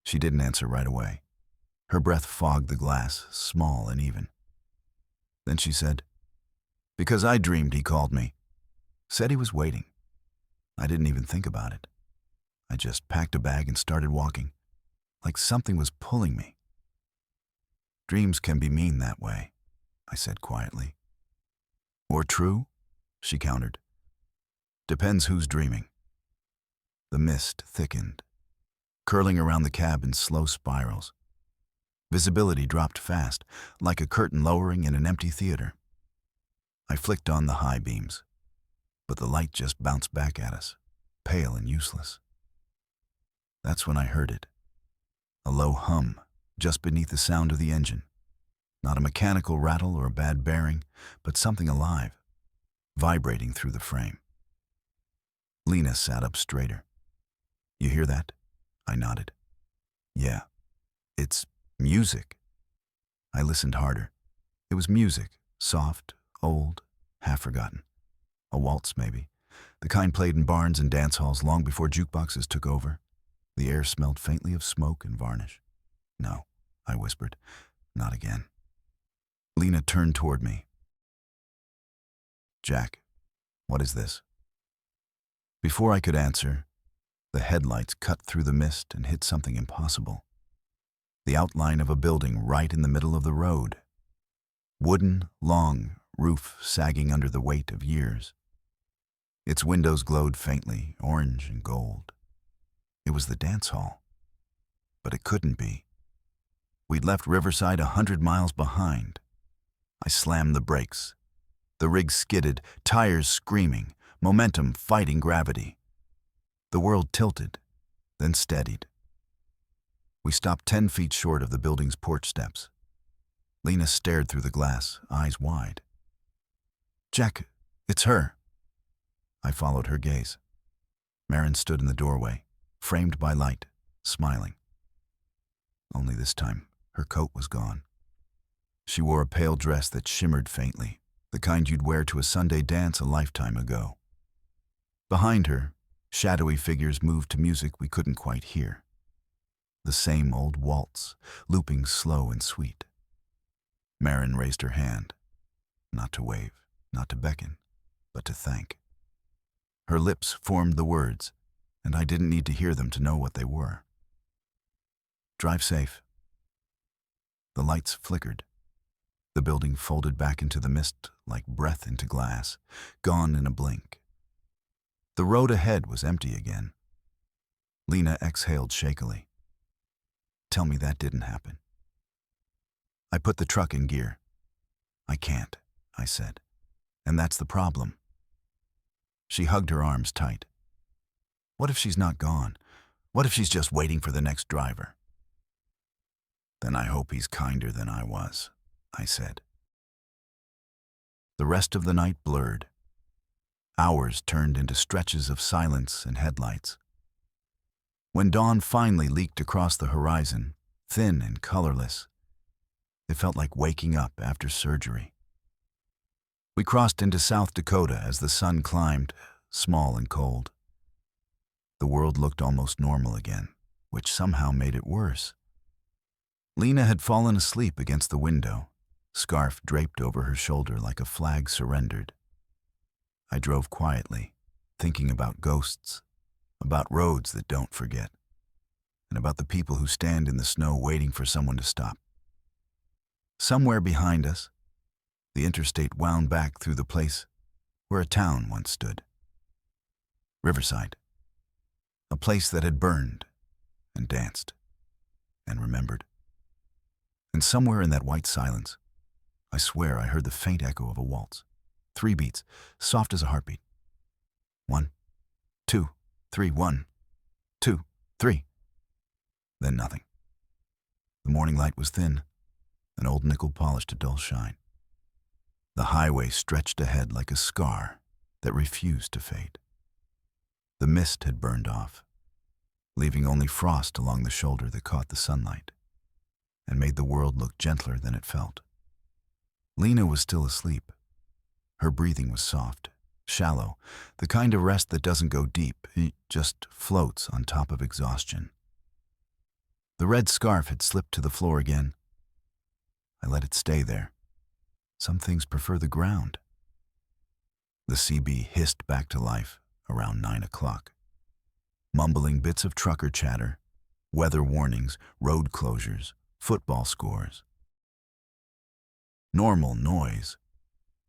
She didn't answer right away. Her breath fogged the glass, small and even. Then she said, "Because I dreamed he called me. Said he was waiting. I didn't even think about it. I just packed a bag and started walking, like something was pulling me." "Dreams can be mean that way," I said quietly. "Or true," she countered. "Depends who's dreaming." The mist thickened, curling around the cab in slow spirals. Visibility dropped fast, like a curtain lowering in an empty theater. I flicked on the high beams, but the light just bounced back at us, pale and useless. That's when I heard it. A low hum, just beneath the sound of the engine. Not a mechanical rattle or a bad bearing, but something alive, vibrating through the frame. Lena sat up straighter. "You hear that?" I nodded. "Yeah. It's music." I listened harder. It was music, soft, old, half-forgotten. A waltz, maybe. The kind played in barns and dance halls long before jukeboxes took over. The air smelled faintly of smoke and varnish. "No," I whispered. "Not again." Lena turned toward me. "Jack, what is this?" Before I could answer, the headlights cut through the mist and hit something impossible. The outline of a building right in the middle of the road. Wooden, long, roof sagging under the weight of years. Its windows glowed faintly, orange and gold. It was the dance hall. But it couldn't be. We'd left Riverside 100 miles behind. I slammed the brakes. The rig skidded, tires screaming, momentum fighting gravity. The world tilted, then steadied. We stopped 10 feet short of the building's porch steps. Lena stared through the glass, eyes wide. "Jack, it's her." I followed her gaze. Marin stood in the doorway, framed by light, smiling. Only this time, her coat was gone. She wore a pale dress that shimmered faintly, the kind you'd wear to a Sunday dance a lifetime ago. Behind her, shadowy figures moved to music we couldn't quite hear. The same old waltz, looping slow and sweet. Marin raised her hand, not to wave, not to beckon, but to thank. Her lips formed the words, and I didn't need to hear them to know what they were. "Drive safe." The lights flickered. The building folded back into the mist like breath into glass, gone in a blink. The road ahead was empty again. Lena exhaled shakily. "Tell me that didn't happen." I put the truck in gear. "I can't," I said, "and that's the problem." She hugged her arms tight. "What if she's not gone? What if she's just waiting for the next driver?" "Then I hope he's kinder than I was," I said. The rest of the night blurred. Hours turned into stretches of silence and headlights. When dawn finally leaked across the horizon, thin and colorless, it felt like waking up after surgery. We crossed into South Dakota as the sun climbed, small and cold. The world looked almost normal again, which somehow made it worse. Lena had fallen asleep against the window, scarf draped over her shoulder like a flag surrendered. I drove quietly, thinking about ghosts, about roads that don't forget, and about the people who stand in the snow waiting for someone to stop. Somewhere behind us, the interstate wound back through the place where a town once stood. Riverside, a place that had burned and danced and remembered. And somewhere in that white silence, I swear I heard the faint echo of a waltz. 3 beats, soft as a heartbeat. 1, 2, 3, 1, 2, 3. Then nothing. The morning light was thin, an old nickel polished a dull shine. The highway stretched ahead like a scar that refused to fade. The mist had burned off, leaving only frost along the shoulder that caught the sunlight and made the world look gentler than it felt. Lena was still asleep. Her breathing was soft, shallow, the kind of rest that doesn't go deep, it just floats on top of exhaustion. The red scarf had slipped to the floor again. I let it stay there. Some things prefer the ground. The CB hissed back to life around 9 o'clock, mumbling bits of trucker chatter, weather warnings, road closures, football scores. Normal noise.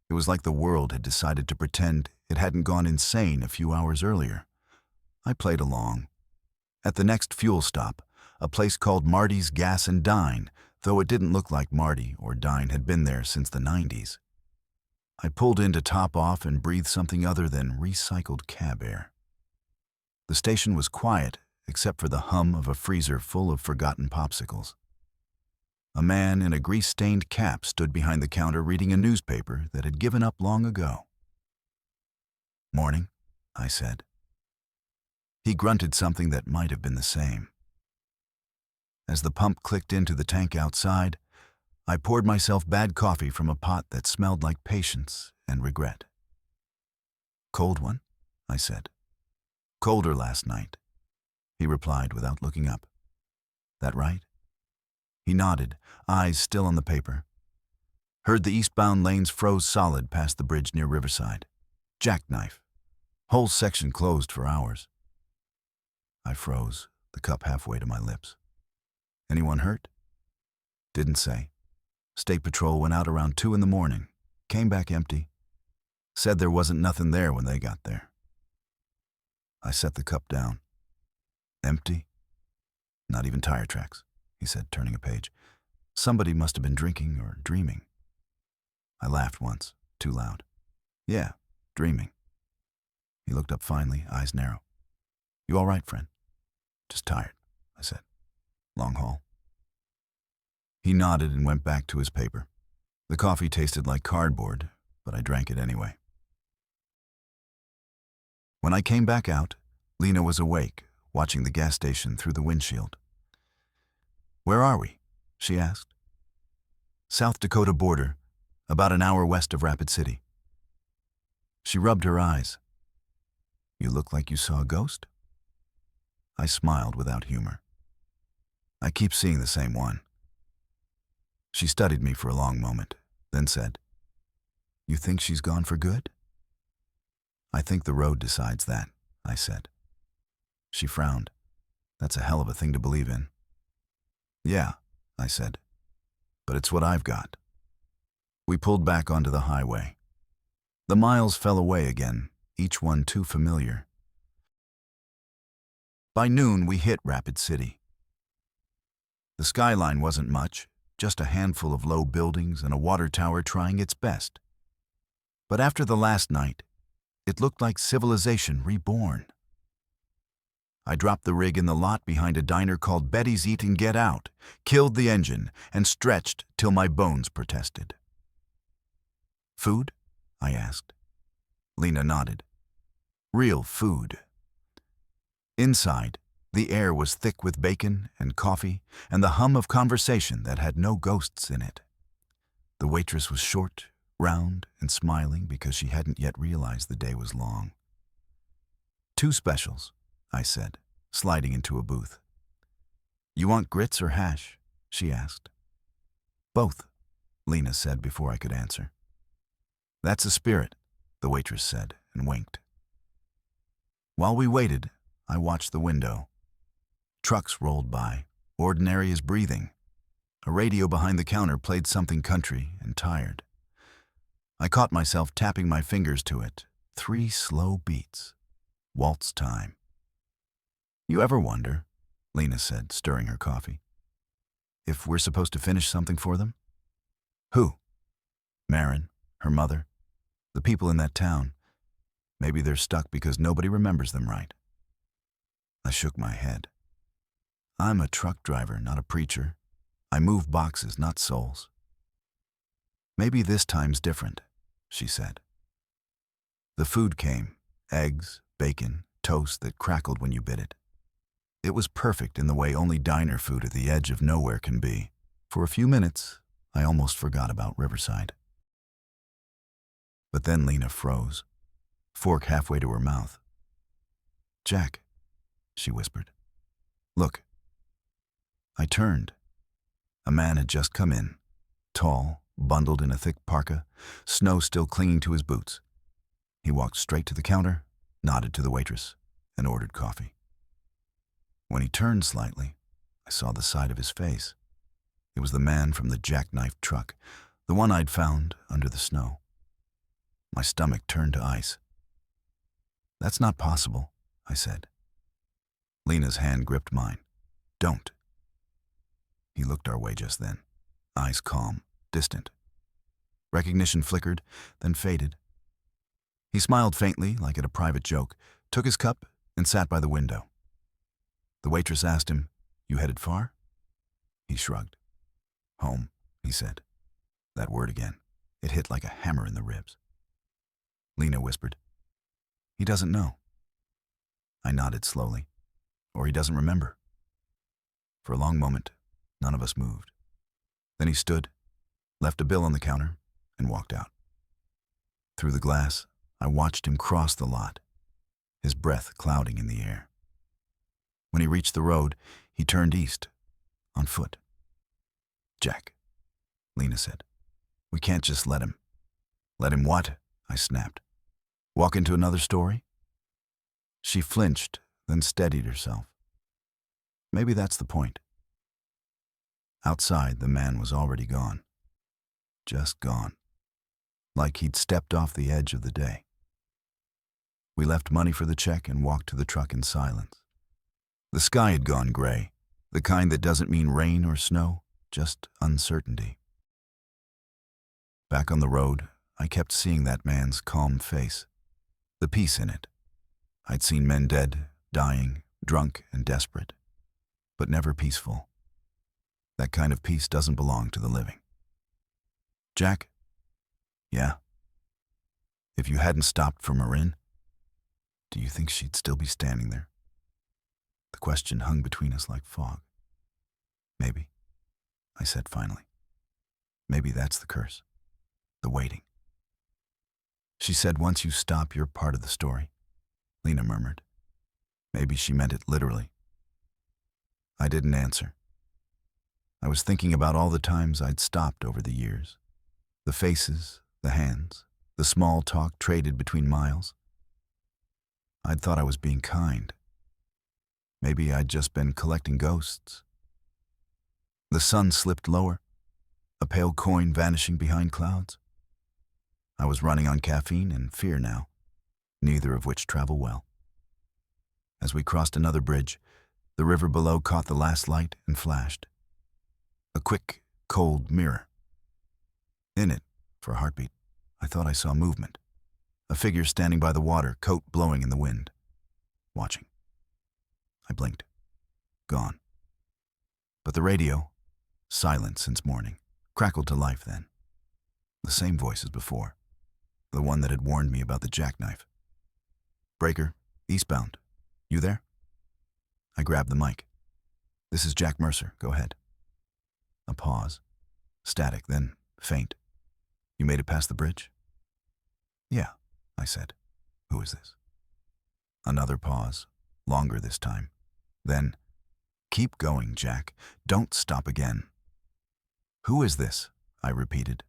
It was like the world had decided to pretend it hadn't gone insane a few hours earlier. I played along. At the next fuel stop, a place called Marty's Gas and Dine, though it didn't look like Marty or Dine had been there since the 90s. I pulled in to top off and breathe something other than recycled cab air. The station was quiet, except for the hum of a freezer full of forgotten popsicles. A man in a grease-stained cap stood behind the counter reading a newspaper that had given up long ago. "Morning," I said. He grunted something that might have been the same. As the pump clicked into the tank outside, I poured myself bad coffee from a pot that smelled like patience and regret. "Cold one?" I said. "Colder last night," he replied without looking up. "That right?" He nodded, eyes still on the paper. Heard the eastbound lanes froze solid past the bridge near Riverside. Jackknife. Whole section closed for hours. I froze, the cup halfway to my lips. "Anyone hurt?" "Didn't say. State Patrol went out around 2 in the morning. Came back empty. Said there wasn't nothing there when they got there." I set the cup down. "Empty? Not even tire tracks," he said, turning a page. "Somebody must have been drinking or dreaming." I laughed once, too loud. "Yeah, dreaming." He looked up finally, eyes narrow. "You all right, friend?" "Just tired," I said. "Long haul?" He nodded and went back to his paper. The coffee tasted like cardboard, but I drank it anyway. When I came back out, Lena was awake, watching the gas station through the windshield. "Where are we?" she asked. "South Dakota border, about an hour west of Rapid City." She rubbed her eyes. "You look like you saw a ghost?" I smiled without humor. "I keep seeing the same one." She studied me for a long moment, then said, "You think she's gone for good?" "I think the road decides that," I said. She frowned. "That's a hell of a thing to believe in." "Yeah," I said, "but it's what I've got." We pulled back onto the highway. The miles fell away again, each one too familiar. By noon, we hit Rapid City. The skyline wasn't much, just a handful of low buildings and a water tower trying its best. But after the last night, it looked like civilization reborn. I dropped the rig in the lot behind a diner called Betty's Eat and Get Out, killed the engine, and stretched till my bones protested. "Food?" I asked. Lena nodded. "Real food." Inside, The air was thick with bacon and coffee and the hum of conversation that had no ghosts in it. The waitress was short, round, and smiling because she hadn't yet realized the day was long. "2 specials," I said, sliding into a booth. "You want grits or hash?" she asked. "Both," Lena said before I could answer. "That's a spirit," the waitress said and winked. While we waited, I watched the window. Trucks rolled by, ordinary as breathing. A radio behind the counter played something country and tired. I caught myself tapping my fingers to it, 3 slow beats. Waltz time. "You ever wonder," Lena said, stirring her coffee, "if we're supposed to finish something for them?" "Who?" "Marin, her mother, the people in that town. Maybe they're stuck because nobody remembers them right." I shook my head. "I'm a truck driver, not a preacher. I move boxes, not souls." "Maybe this time's different," she said. The food came, eggs, bacon, toast that crackled when you bit it. It was perfect in the way only diner food at the edge of nowhere can be. For a few minutes, I almost forgot about Riverside. But then Lena froze, fork halfway to her mouth. "Jack," she whispered. "Look." I turned. A man had just come in, tall, bundled in a thick parka, snow still clinging to his boots. He walked straight to the counter, nodded to the waitress, and ordered coffee. When he turned slightly, I saw the side of his face. It was the man from the jackknife truck, the one I'd found under the snow. My stomach turned to ice. "That's not possible," I said. Lena's hand gripped mine. "Don't." He looked our way just then, eyes calm, distant. Recognition flickered, then faded. He smiled faintly, like at a private joke, took his cup, and sat by the window. The waitress asked him, "You headed far?" He shrugged. "Home," he said. That word again. It hit like a hammer in the ribs. Lena whispered, "He doesn't know." I nodded slowly. "Or he doesn't remember." For a long moment, none of us moved. Then he stood, left a bill on the counter, and walked out. Through the glass, I watched him cross the lot, his breath clouding in the air. When he reached the road, he turned east, on foot. "Jack," Lena said, "we can't just let him." "Let him what?" I snapped. "Walk into another story?" She flinched, then steadied herself. Maybe that's the point. Outside, the man was already gone. Just gone. Like he'd stepped off the edge of the day. We left money for the check and walked to the truck in silence. The sky had gone gray, the kind that doesn't mean rain or snow, just uncertainty. Back on the road, I kept seeing that man's calm face, the peace in it. I'd seen men dead, dying, drunk, and desperate, but never peaceful. That kind of peace doesn't belong to the living. "Jack?" "Yeah?" "If you hadn't stopped for Marin, do you think she'd still be standing there?" The question hung between us like fog. "Maybe," I said finally. "Maybe that's the curse. The waiting." She said, "Once you stop, you're part of the story," Lena murmured. Maybe she meant it literally. I didn't answer. I was thinking about all the times I'd stopped over the years. The faces, the hands, the small talk traded between miles. I'd thought I was being kind. Maybe I'd just been collecting ghosts. The sun slipped lower, a pale coin vanishing behind clouds. I was running on caffeine and fear now, neither of which travel well. As we crossed another bridge, the river below caught the last light and flashed. A quick, cold mirror. In it, for a heartbeat, I thought I saw movement. A figure standing by the water, coat blowing in the wind. Watching. I blinked. Gone. But the radio, silent since morning, crackled to life then. The same voice as before. The one that had warned me about the jackknife. "Breaker, eastbound. You there?" I grabbed the mic. "This is Jack Mercer. Go ahead." A pause. Static, then faint. "You made it past the bridge?" "Yeah," I said. "Who is this?" Another pause. Longer this time. Then, "Keep going, Jack. Don't stop again." "Who is this?" I repeated.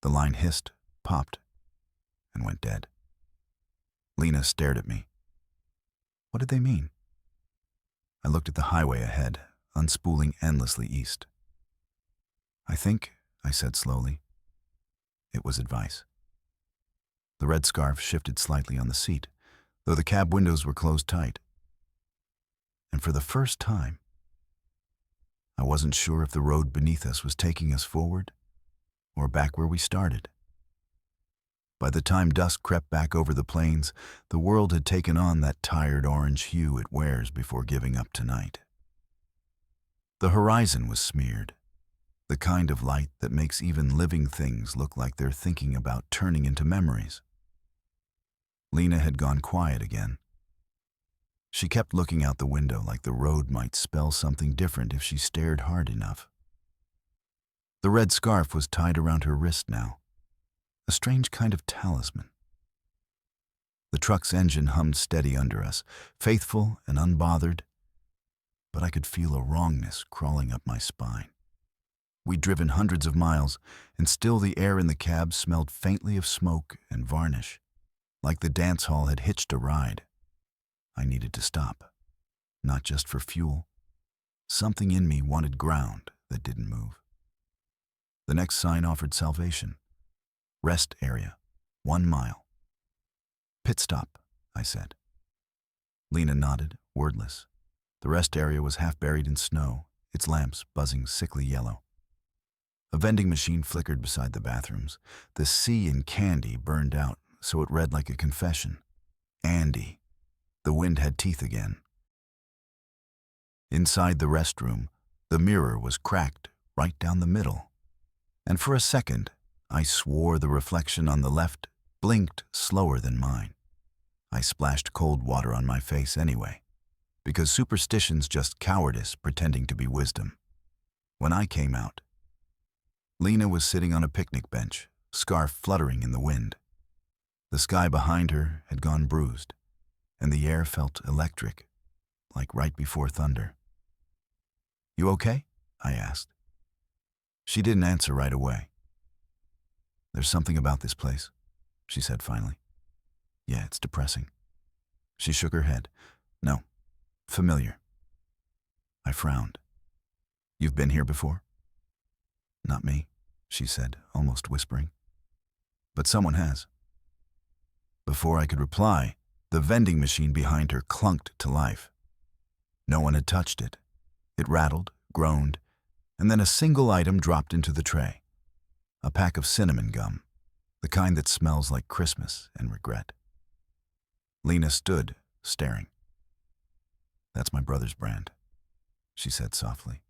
The line hissed, popped, and went dead. Lena stared at me. What did they mean? I looked at the highway ahead, unspooling endlessly east. "I think," I said slowly, "it was advice." The red scarf shifted slightly on the seat, though the cab windows were closed tight. And for the first time, I wasn't sure if the road beneath us was taking us forward or back where we started. By the time dusk crept back over the plains, the world had taken on that tired orange hue it wears before giving up tonight. The horizon was smeared, the kind of light that makes even living things look like they're thinking about turning into memories. Lena had gone quiet again. She kept looking out the window like the road might spell something different if she stared hard enough. The red scarf was tied around her wrist now, a strange kind of talisman. The truck's engine hummed steady under us, faithful and unbothered, but I could feel a wrongness crawling up my spine. We'd driven hundreds of miles, and still the air in the cab smelled faintly of smoke and varnish, like the dance hall had hitched a ride. I needed to stop, not just for fuel. Something in me wanted ground that didn't move. The next sign offered salvation. Rest area, 1 mile. "Pit stop," I said. Lena nodded, wordless. The rest area was half buried in snow, its lamps buzzing sickly yellow. A vending machine flickered beside the bathrooms. The C in candy burned out, so it read like a confession. Andy. The wind had teeth again. Inside the restroom, the mirror was cracked right down the middle. And for a second, I swore the reflection on the left blinked slower than mine. I splashed cold water on my face anyway, because superstition's just cowardice pretending to be wisdom. When I came out, Lena was sitting on a picnic bench, scarf fluttering in the wind. The sky behind her had gone bruised, and the air felt electric, like right before thunder. "You okay?" I asked. She didn't answer right away. "There's something about this place," she said finally. "Yeah, it's depressing." She shook her head. "No, familiar." I frowned. "You've been here before?" "Not me," she said, almost whispering. "But someone has." Before I could reply, the vending machine behind her clunked to life. No one had touched it. It rattled, groaned, and then a single item dropped into the tray. A pack of cinnamon gum, the kind that smells like Christmas and regret. Lena stood, staring. "That's my brother's brand," she said softly.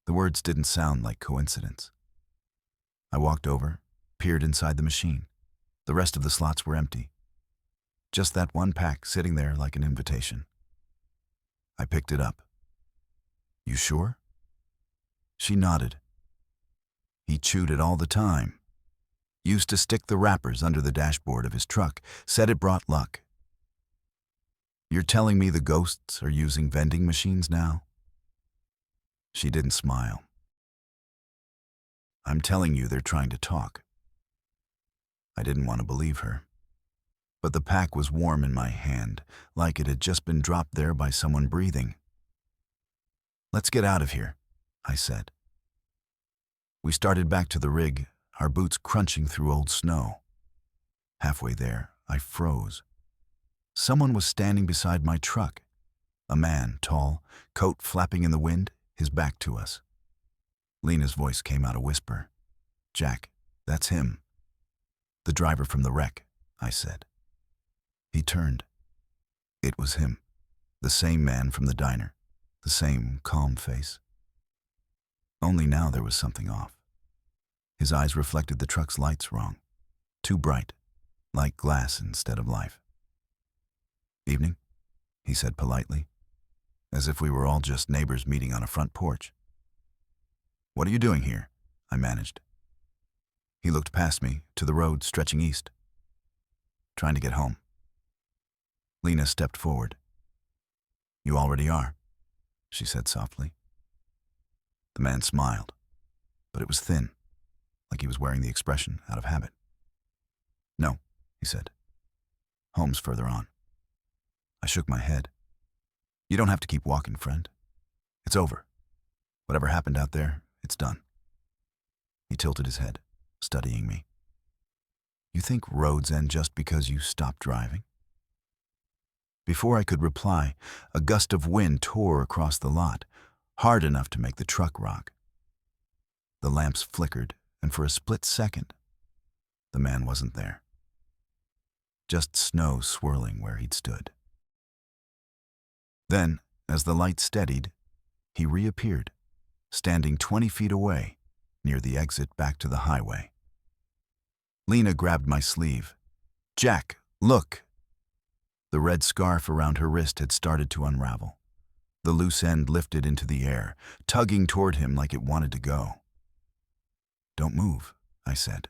The words didn't sound like coincidence. I walked over, peered inside the machine. The rest of the slots were empty. Just that one pack sitting there like an invitation. I picked it up. "You sure?" She nodded. "He chewed it all the time. Used to stick the wrappers under the dashboard of his truck, said it brought luck." "You're telling me the ghosts are using vending machines now?" She didn't smile. "I'm telling you they're trying to talk." I didn't want to believe her. But the pack was warm in my hand, like it had just been dropped there by someone breathing. "Let's get out of here," I said. We started back to the rig, our boots crunching through old snow. Halfway there, I froze. Someone was standing beside my truck. A man, tall, coat flapping in the wind, his back to us. Lena's voice came out a whisper. "Jack, that's him." "The driver from the wreck," I said. He turned. It was him, the same man from the diner, the same calm face. Only now there was something off. His eyes reflected the truck's lights wrong, too bright, like glass instead of life. "Evening?" he said politely, as if we were all just neighbors meeting on a front porch. What are you doing here? I managed. He looked past me to the road stretching east. Trying to get home. Lena stepped forward. You already are, she said softly. The man smiled, but it was thin, like he was wearing the expression out of habit. No, he said. Home's further on. I shook my head. You don't have to keep walking, friend. It's over. Whatever happened out there, it's done. He tilted his head, studying me. You think roads end just because you stop driving? Before I could reply, a gust of wind tore across the lot, hard enough to make the truck rock. The lamps flickered, and for a split second, the man wasn't there. Just snow swirling where he'd stood. Then, as the light steadied, he reappeared, standing 20 feet away, near the exit back to the highway. Lena grabbed my sleeve. Jack, look! The red scarf around her wrist had started to unravel. The loose end lifted into the air, tugging toward him like it wanted to go. Don't move, I said.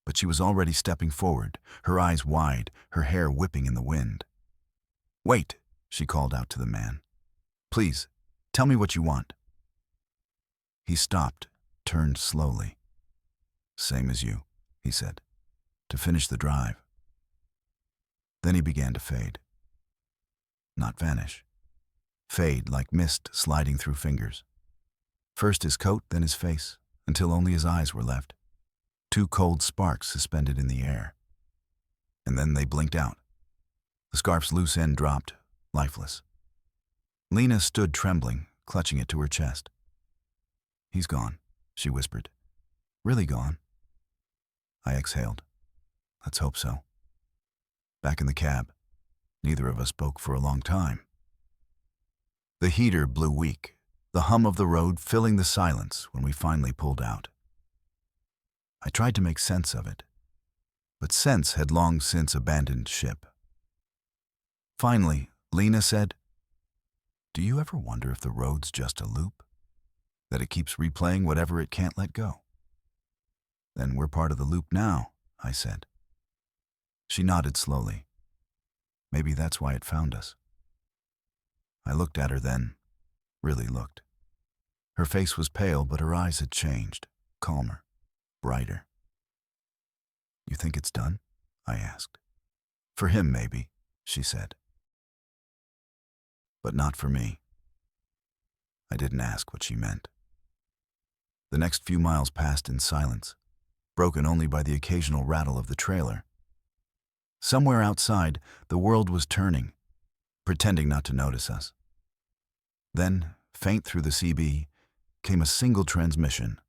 But she was already stepping forward, her eyes wide, her hair whipping in the wind. Wait, she called out to the man. Please, tell me what you want. He stopped, turned slowly. Same as you, he said, to finish the drive. Then he began to fade. Not vanish. Fade like mist sliding through fingers. First his coat, then his face, until only his eyes were left. 2 cold sparks suspended in the air. And then they blinked out. The scarf's loose end dropped, lifeless. Lena stood trembling, clutching it to her chest. He's gone, she whispered. Really gone? I exhaled. Let's hope so. Back in the cab, neither of us spoke for a long time. The heater blew weak, the hum of the road filling the silence when we finally pulled out. I tried to make sense of it, but sense had long since abandoned ship. Finally, Lena said, Do you ever wonder if the road's just a loop? That it keeps replaying whatever it can't let go? Then we're part of the loop now, I said. She nodded slowly. Maybe that's why it found us. I looked at her then, really looked. Her face was pale, but her eyes had changed, calmer, brighter. You think it's done? I asked. For him, maybe, she said. But not for me. I didn't ask what she meant. The next few miles passed in silence, broken only by the occasional rattle of the trailer. Somewhere outside, the world was turning, pretending not to notice us. Then, faint through the CB, came a single transmission,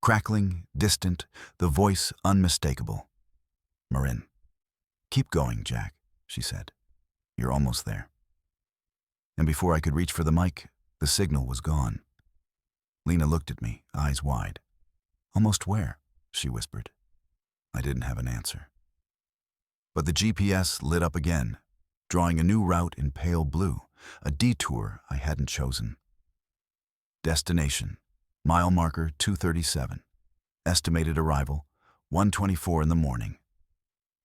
crackling, distant, the voice unmistakable. Marin. Keep going, Jack, she said. You're almost there. And before I could reach for the mic, the signal was gone. Lena looked at me, eyes wide. Almost where? She whispered. I didn't have an answer. But the GPS lit up again, drawing a new route in pale blue, a detour I hadn't chosen. Destination, mile marker 237. Estimated arrival, 1:24 in the morning.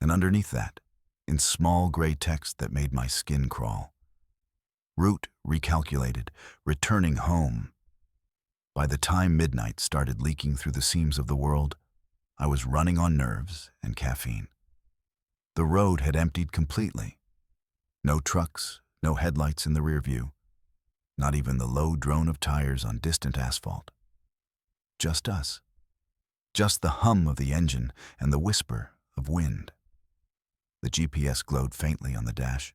And underneath that, in small gray text that made my skin crawl. Route recalculated, returning home. By the time midnight started leaking through the seams of the world, I was running on nerves and caffeine. The road had emptied completely. No trucks, no headlights in the rear view. Not even the low drone of tires on distant asphalt. Just us. Just the hum of the engine and the whisper of wind. The GPS glowed faintly on the dash,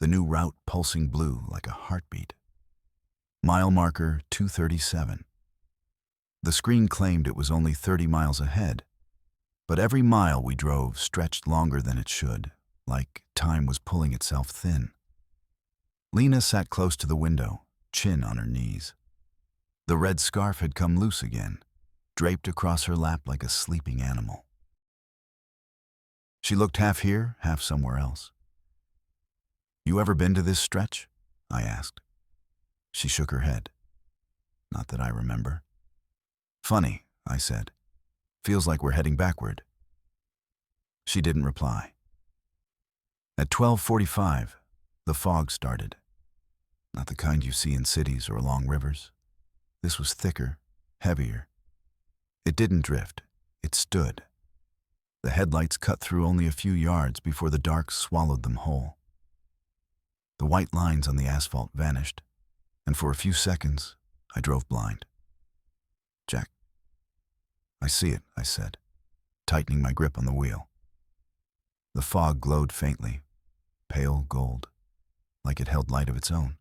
the new route pulsing blue like a heartbeat. Mile marker 237. The screen claimed it was only 30 miles ahead, but every mile we drove stretched longer than it should, like time was pulling itself thin. Lena sat close to the window, chin on her knees. The red scarf had come loose again, draped across her lap like a sleeping animal. She looked half here, half somewhere else. You ever been to this stretch? I asked. She shook her head. Not that I remember. Funny, I said. Feels like we're heading backward. She didn't reply. At 12:45, the fog started. Not the kind you see in cities or along rivers. This was thicker, heavier. It didn't drift. It stood. The headlights cut through only a few yards before the dark swallowed them whole. The white lines on the asphalt vanished, and for a few seconds, I drove blind. Jack. I see it, I said, tightening my grip on the wheel. The fog glowed faintly, pale gold, like it held light of its own.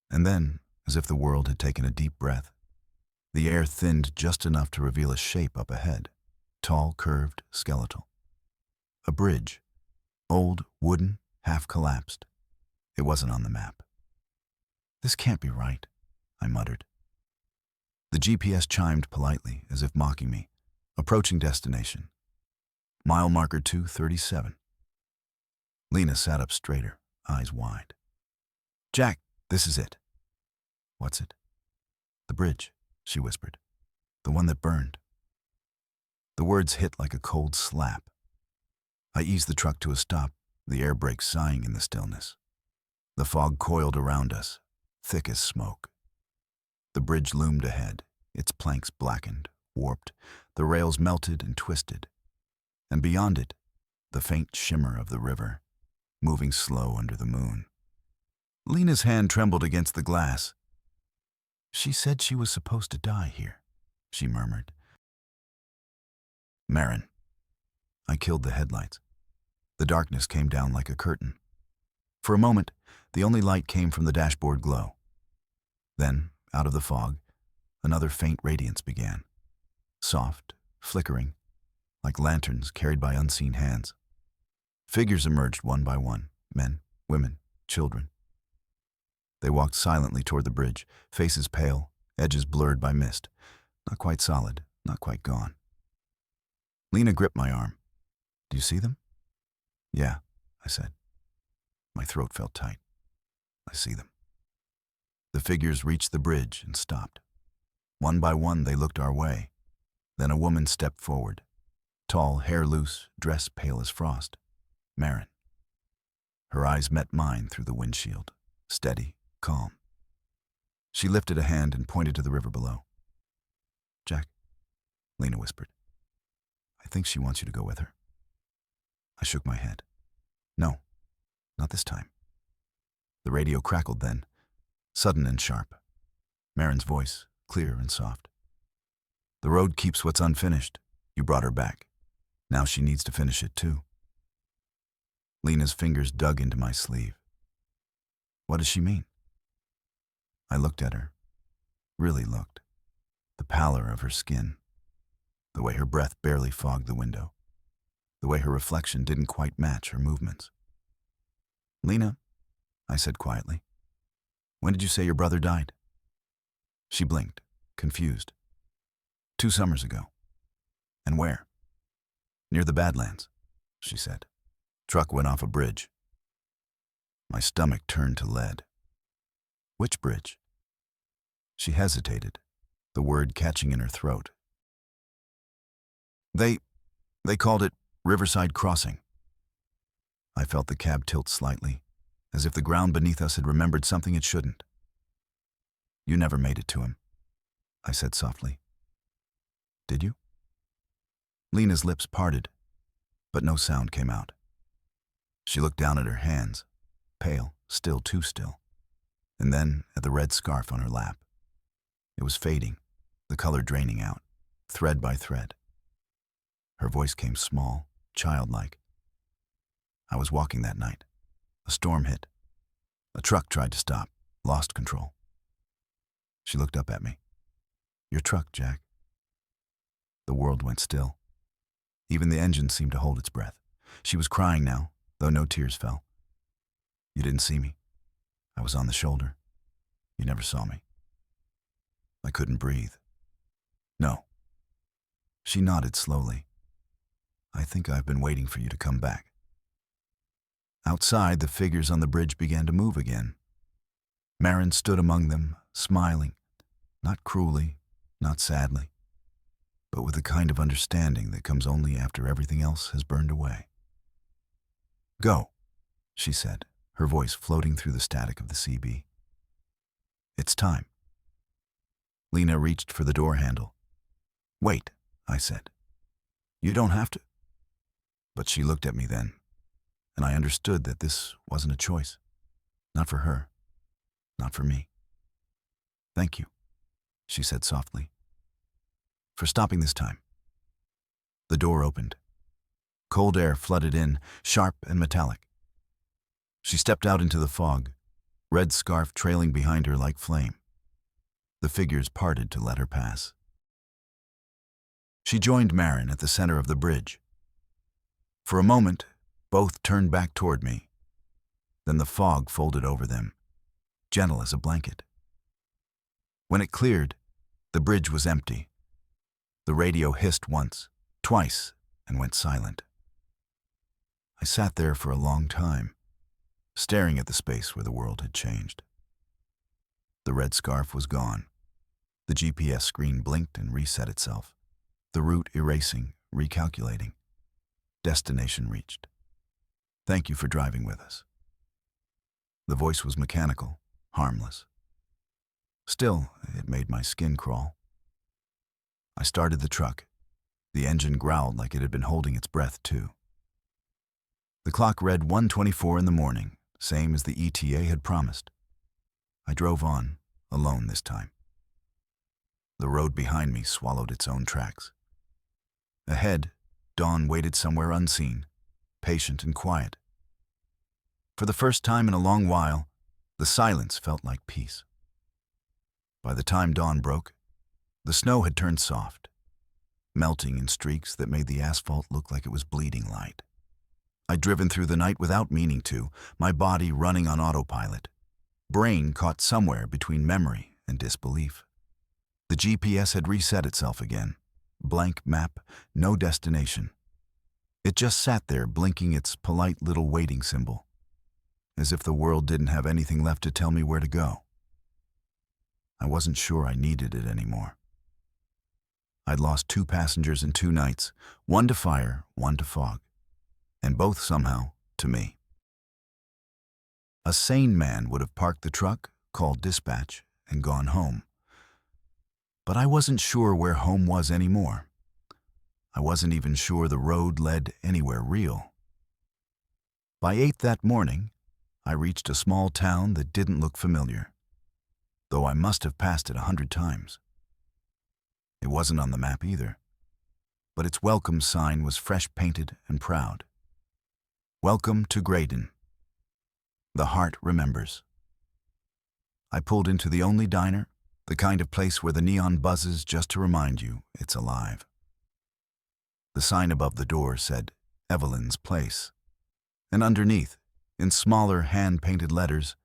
And then, as if the world had taken a deep breath, the air thinned just enough to reveal a shape up ahead, tall, curved, skeletal. A bridge, old, wooden, half collapsed. It wasn't on the map. This can't be right, I muttered. The GPS chimed politely, as if mocking me. Approaching destination. Mile marker 237. Lena sat up straighter, eyes wide. Jack, this is it. What's it? The bridge, she whispered. The one that burned. The words hit like a cold slap. I eased the truck to a stop, the air brakes sighing in the stillness. The fog coiled around us, thick as smoke. The bridge loomed ahead, its planks blackened, warped, the rails melted and twisted. And beyond it, the faint shimmer of the river, moving slow under the moon. Lena's hand trembled against the glass. She said she was supposed to die here, she murmured. Marin. I killed the headlights. The darkness came down like a curtain. For a moment, the only light came from the dashboard glow. Then, out of the fog, another faint radiance began. Soft, flickering, like lanterns carried by unseen hands. Figures emerged one by one, men, women, children. They walked silently toward the bridge, faces pale, edges blurred by mist. Not quite solid, not quite gone. Lena gripped my arm. Do you see them? Yeah, I said. My throat felt tight. I see them. The figures reached the bridge and stopped. One by one, they looked our way. Then a woman stepped forward. Tall, hair loose, dress pale as frost. Marin. Her eyes met mine through the windshield, steady, calm. She lifted a hand and pointed to the river below. Jack, Lena whispered. I think she wants you to go with her. I shook my head. No, not this time. The radio crackled then, sudden and sharp. Marin's voice, clear and soft. The road keeps what's unfinished. You brought her back. Now she needs to finish it too. Lena's fingers dug into my sleeve. What does she mean? I looked at her, really looked. The pallor of her skin, the way her breath barely fogged the window, the way her reflection didn't quite match her movements. Lena, I said quietly, when did you say your brother died? She blinked, confused. 2 summers ago. And where? Near the Badlands, she said. Truck went off a bridge. My stomach turned to lead. Which bridge? She hesitated, the word catching in her throat. They called it Riverside Crossing. I felt the cab tilt slightly, as if the ground beneath us had remembered something it shouldn't. You never made it to him, I said softly. Did you? Lena's lips parted, but no sound came out. She looked down at her hands, pale, still too still, and then at the red scarf on her lap. It was fading, the color draining out, thread by thread. Her voice came small, childlike. I was walking that night. A storm hit. A truck tried to stop, lost control. She looked up at me. Your truck, Jack. The world went still. Even the engine seemed to hold its breath. She was crying now, though no tears fell. You didn't see me. I was on the shoulder. You never saw me. I couldn't breathe. No. She nodded slowly. I think I've been waiting for you to come back. Outside, the figures on the bridge began to move again. Marin stood among them, smiling, not cruelly, not sadly, but with the kind of understanding that comes only after everything else has burned away. "Go," she said, her voice floating through the static of the CB. "It's time." Lena reached for the door handle. "Wait," I said. "You don't have to." But she looked at me then, and I understood that this wasn't a choice. Not for her. Not for me. "Thank you," she said softly, "for stopping this time." The door opened. Cold air flooded in, sharp and metallic. She stepped out into the fog, red scarf trailing behind her like flame. The figures parted to let her pass. She joined Marin at the center of the bridge. For a moment, both turned back toward me. Then the fog folded over them, gentle as a blanket. When it cleared, the bridge was empty. The radio hissed once, twice, and went silent. I sat there for a long time, staring at the space where the world had changed. The red scarf was gone. The GPS screen blinked and reset itself, the route erasing, recalculating. Destination reached. "Thank you for driving with us." The voice was mechanical, harmless. Still, it made my skin crawl. I started the truck. The engine growled like it had been holding its breath, too. The clock read 1:24 in the morning, same as the ETA had promised. I drove on, alone this time. The road behind me swallowed its own tracks. Ahead, dawn waited somewhere unseen, patient and quiet. For the first time in a long while, the silence felt like peace. By the time dawn broke, the snow had turned soft, melting in streaks that made the asphalt look like it was bleeding light. I'd driven through the night without meaning to, my body running on autopilot, brain caught somewhere between memory and disbelief. The GPS had reset itself again. Blank map, no destination. It just sat there blinking its polite little waiting symbol, as if the world didn't have anything left to tell me where to go. I wasn't sure I needed it anymore. I'd lost 2 passengers in 2 nights, one to fire, one to fog, and both somehow to me. A sane man would have parked the truck, called dispatch, and gone home. But I wasn't sure where home was anymore. I wasn't even sure the road led anywhere real. By 8 that morning, I reached a small town that didn't look familiar, though I must have passed it 100 times. It wasn't on the map either, but its welcome sign was fresh painted and proud. "Welcome to Graydon. The heart remembers." I pulled into the only diner, the kind of place where the neon buzzes just to remind you it's alive. The sign above the door said, "Evelyn's Place," and underneath, in smaller hand-painted letters,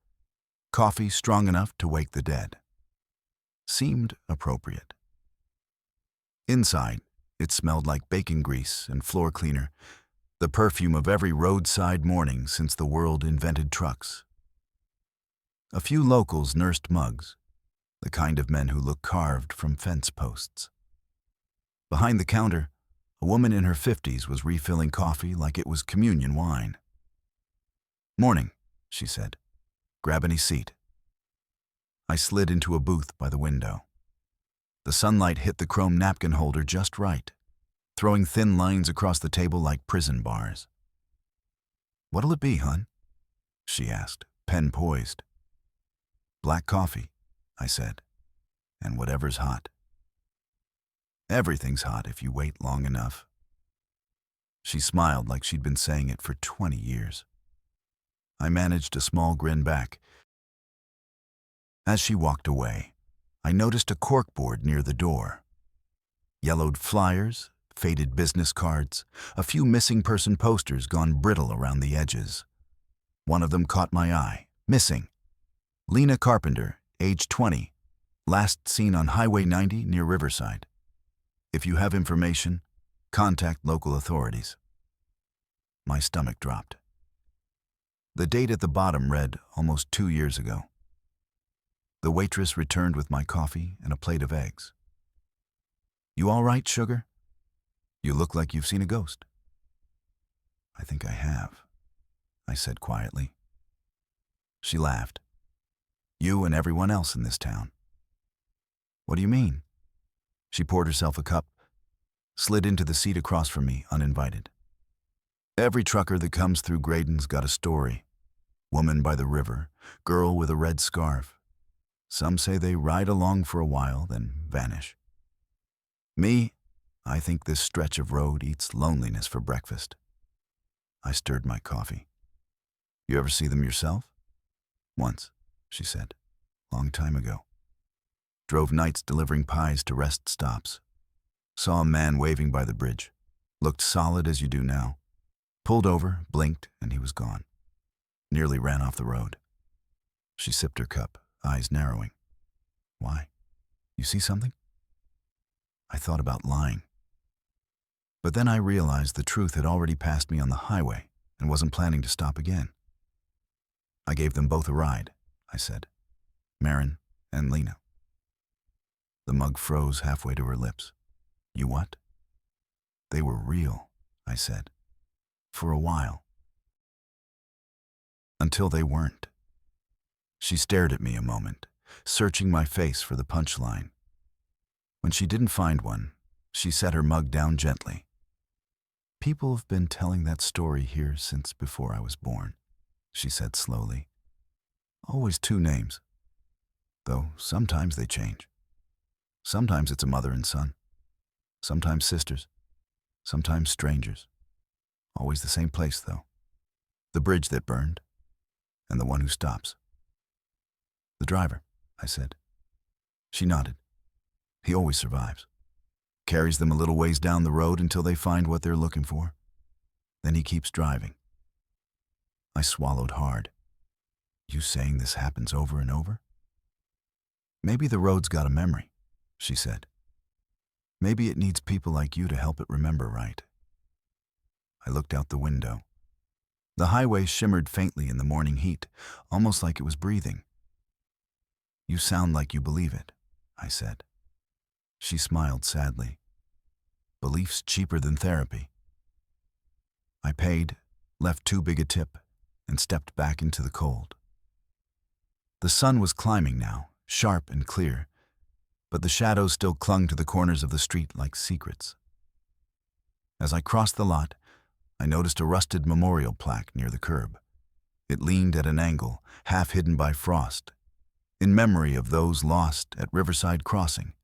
"Coffee strong enough to wake the dead." Seemed appropriate. Inside, it smelled like bacon grease and floor cleaner, the perfume of every roadside morning since the world invented trucks. A few locals nursed mugs, the kind of men who look carved from fence posts. Behind the counter, a woman in her 50s was refilling coffee like it was communion wine. "Morning," she said. "Grab any seat." I slid into a booth by the window. The sunlight hit the chrome napkin holder just right, throwing thin lines across the table like prison bars. "What'll it be, hon?" she asked, pen poised. "Black coffee," I said, "and whatever's hot." "Everything's hot if you wait long enough." She smiled like she'd been saying it for 20 years. I managed a small grin back. As she walked away, I noticed a corkboard near the door. Yellowed flyers, faded business cards, a few missing person posters gone brittle around the edges. One of them caught my eye. Missing. Lena Carpenter, age 20, last seen on Highway 90 near Riverside. If you have information, contact local authorities. My stomach dropped. The date at the bottom read almost 2 years ago. The waitress returned with my coffee and a plate of eggs. "You all right, sugar? You look like you've seen a ghost." "I think I have," I said quietly. She laughed. "You and everyone else in this town." "What do you mean?" She poured herself a cup, slid into the seat across from me, uninvited. "Every trucker that comes through Graydon's got a story. Woman by the river, girl with a red scarf. Some say they ride along for a while, then vanish. Me, I think this stretch of road eats loneliness for breakfast." I stirred my coffee. "You ever see them yourself?" "Once," she said. "Long time ago. Drove nights delivering pies to rest stops. Saw a man waving by the bridge. Looked solid as you do now. Pulled over, blinked, and he was gone. Nearly ran off the road." She sipped her cup, eyes narrowing. "Why? You see something?" I thought about lying. But then I realized the truth had already passed me on the highway and wasn't planning to stop again. "I gave them both a ride," I said. "Marin and Lena." The mug froze halfway to her lips. "You what?" "They were real," I said. "For a while. Until they weren't." She stared at me a moment, searching my face for the punchline. When she didn't find one, she set her mug down gently. "People have been telling that story here since before I was born," she said slowly. "Always 2 names. Though sometimes they change. Sometimes it's a mother and son. Sometimes sisters. Sometimes strangers. Always the same place, though. The bridge that burned, and the one who stops." "The driver," I said. She nodded. "He always survives. Carries them a little ways down the road until they find what they're looking for. Then he keeps driving." I swallowed hard. "You saying this happens over and over?" "Maybe the road's got a memory," she said. "Maybe it needs people like you to help it remember right." I looked out the window. The highway shimmered faintly in the morning heat, almost like it was breathing. "You sound like you believe it," I said. She smiled sadly. "Belief's cheaper than therapy." I paid, left too big a tip, and stepped back into the cold. The sun was climbing now, sharp and clear, but the shadows still clung to the corners of the street like secrets. As I crossed the lot, I noticed a rusted memorial plaque near the curb. It leaned at an angle, half hidden by frost, in memory of those lost at Riverside Crossing,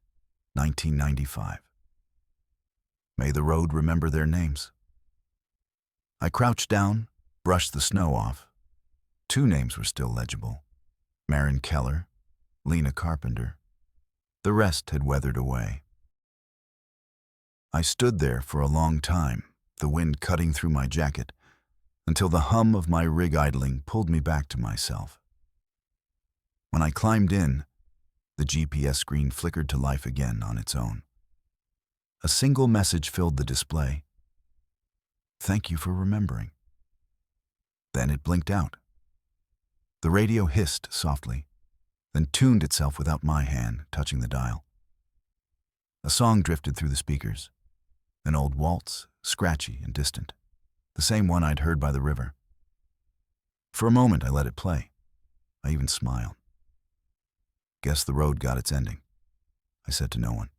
1995. May the road remember their names. I crouched down, brushed the snow off. 2 names were still legible. Marin Keller, Lena Carpenter. The rest had weathered away. I stood there for a long time, the wind cutting through my jacket, until the hum of my rig idling pulled me back to myself. When I climbed in, the GPS screen flickered to life again on its own. A single message filled the display. "Thank you for remembering." Then it blinked out. The radio hissed softly, then tuned itself without my hand touching the dial. A song drifted through the speakers, an old waltz, scratchy and distant, the same one I'd heard by the river. For a moment I let it play. I even smiled. "Guess the road got its ending," I said to no one.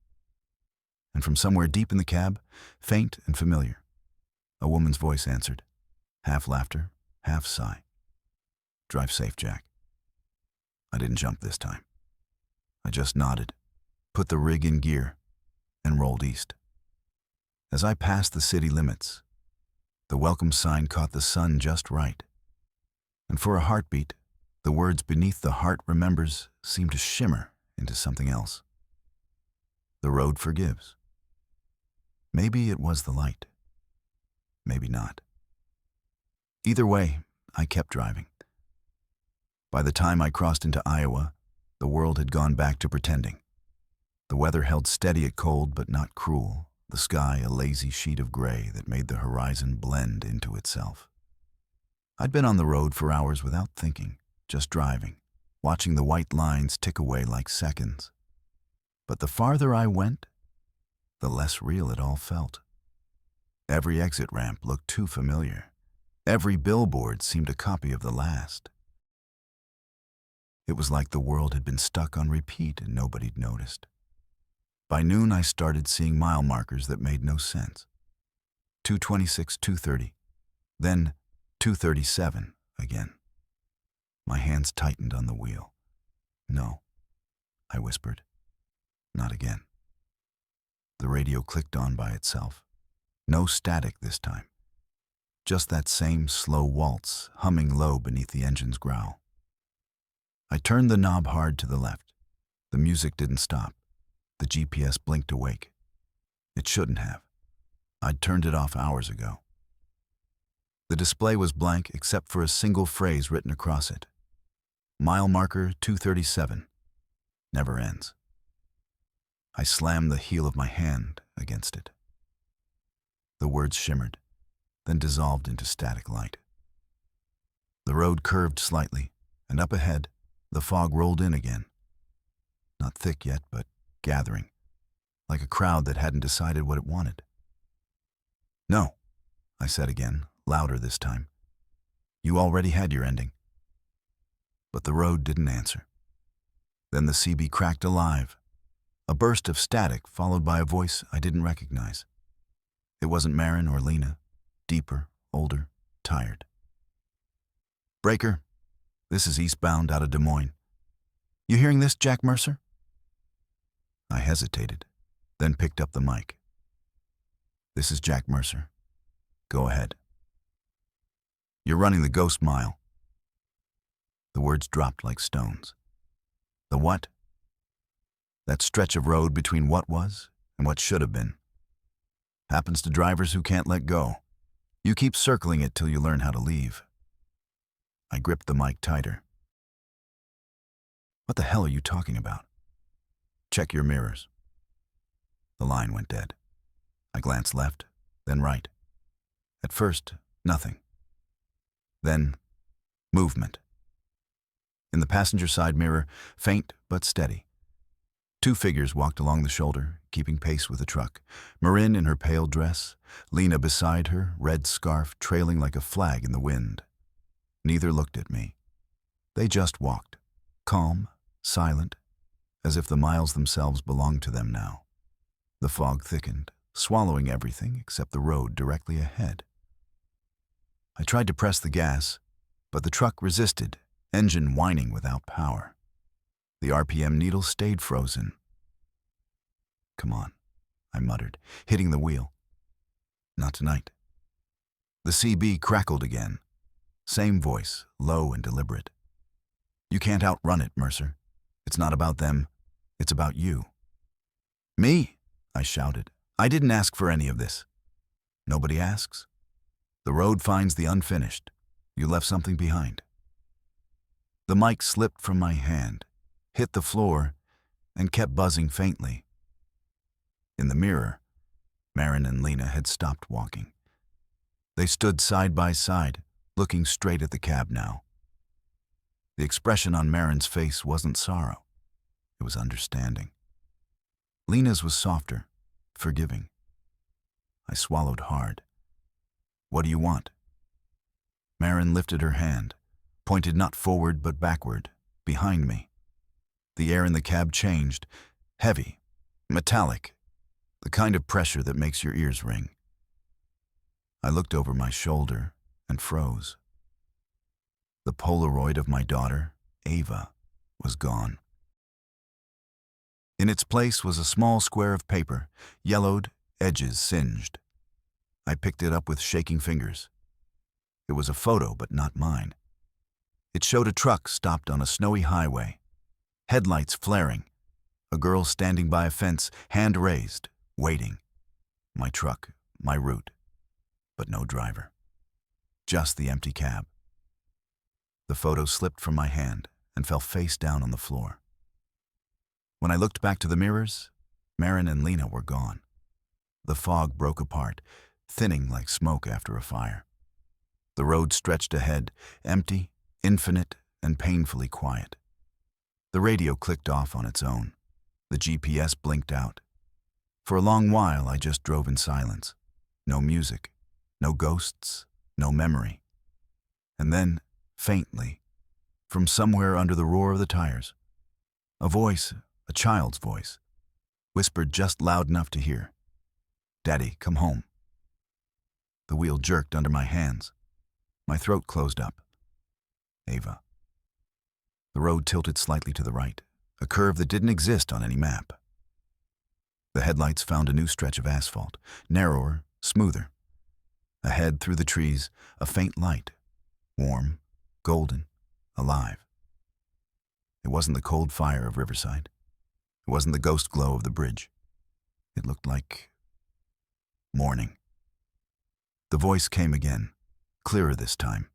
And from somewhere deep in the cab, faint and familiar, a woman's voice answered, half laughter, half sigh. "Drive safe, Jack." I didn't jump this time. I just nodded, put the rig in gear, and rolled east. As I passed the city limits, the welcome sign caught the sun just right. And for a heartbeat, the words "beneath the heart remembers" seemed to shimmer into something else. The road forgives. Maybe it was the light. Maybe not. Either way, I kept driving. By the time I crossed into Iowa, the world had gone back to pretending. The weather held steady at cold but not cruel, the sky a lazy sheet of gray that made the horizon blend into itself. I'd been on the road for hours without thinking, just driving, watching the white lines tick away like seconds. But the farther I went, the less real it all felt. Every exit ramp looked too familiar. Every billboard seemed a copy of the last. It was like the world had been stuck on repeat and nobody'd noticed. By noon, I started seeing mile markers that made no sense. 226, 230, then 237 again. My hands tightened on the wheel. No, I whispered. Not again. The radio clicked on by itself. No static this time. Just that same slow waltz, humming low beneath the engine's growl. I turned the knob hard to the left. The music didn't stop. The GPS blinked awake. It shouldn't have. I'd turned it off hours ago. The display was blank except for a single phrase written across it. Mile marker 237. Never ends. I slammed the heel of my hand against it. The words shimmered, then dissolved into static light. The road curved slightly, and up ahead, the fog rolled in again. Not thick yet, but gathering, like a crowd that hadn't decided what it wanted. No, I said again, louder this time. You already had your ending. But the road didn't answer. Then the CB cracked alive, a burst of static followed by a voice I didn't recognize. It wasn't Marin or Lena, deeper, older, tired. Breaker, this is eastbound out of Des Moines. You hearing this, Jack Mercer? I hesitated, then picked up the mic. This is Jack Mercer. Go ahead. You're running the Ghost Mile. The words dropped like stones. The what? That stretch of road between what was and what should have been. Happens to drivers who can't let go. You keep circling it till you learn how to leave. I gripped the mic tighter. What the hell are you talking about? Check your mirrors. The line went dead. I glanced left, then right. At first, nothing. Then, movement. In the passenger side mirror, faint but steady. Two figures walked along the shoulder, keeping pace with the truck. Marin in her pale dress, Lena beside her, red scarf trailing like a flag in the wind. Neither looked at me. They just walked, calm, silent, as if the miles themselves belonged to them now. The fog thickened, swallowing everything except the road directly ahead. I tried to press the gas, but the truck resisted, engine whining without power. The RPM needle stayed frozen. Come on, I muttered, hitting the wheel. Not tonight. The CB crackled again. Same voice, low and deliberate. You can't outrun it, Mercer. It's not about them. It's about you. Me? I shouted. I didn't ask for any of this. Nobody asks. The road finds the unfinished. You left something behind. The mic slipped from my hand, hit the floor, and kept buzzing faintly. In the mirror, Marin and Lena had stopped walking. They stood side by side, looking straight at the cab now. The expression on Marin's face wasn't sorrow. It was understanding. Lena's was softer, forgiving. I swallowed hard. What do you want? Marin lifted her hand, pointed not forward but backward, behind me. The air in the cab changed, heavy, metallic, the kind of pressure that makes your ears ring. I looked over my shoulder and froze. The Polaroid of my daughter, Ava, was gone. In its place was a small square of paper, yellowed, edges singed. I picked it up with shaking fingers. It was a photo, but not mine. It showed a truck stopped on a snowy highway, headlights flaring, a girl standing by a fence, hand raised, waiting. My truck, my route, but no driver. Just the empty cab. The photo slipped from my hand and fell face down on the floor. When I looked back to the mirrors, Marin and Lena were gone. The fog broke apart, thinning like smoke after a fire. The road stretched ahead, empty, infinite, and painfully quiet. The radio clicked off on its own. The GPS blinked out. For a long while, I just drove in silence. No music, no ghosts, no memory. And then, faintly, from somewhere under the roar of the tires, a voice, a child's voice, whispered just loud enough to hear, "Daddy, come home." The wheel jerked under my hands. My throat closed up. Ava. The road tilted slightly to the right, a curve that didn't exist on any map. The headlights found a new stretch of asphalt, narrower, smoother. Ahead, through the trees, a faint light, warm, golden, alive. It wasn't the cold fire of Riverside. It wasn't the ghost glow of the bridge. It looked like morning. The voice came again, clearer this time.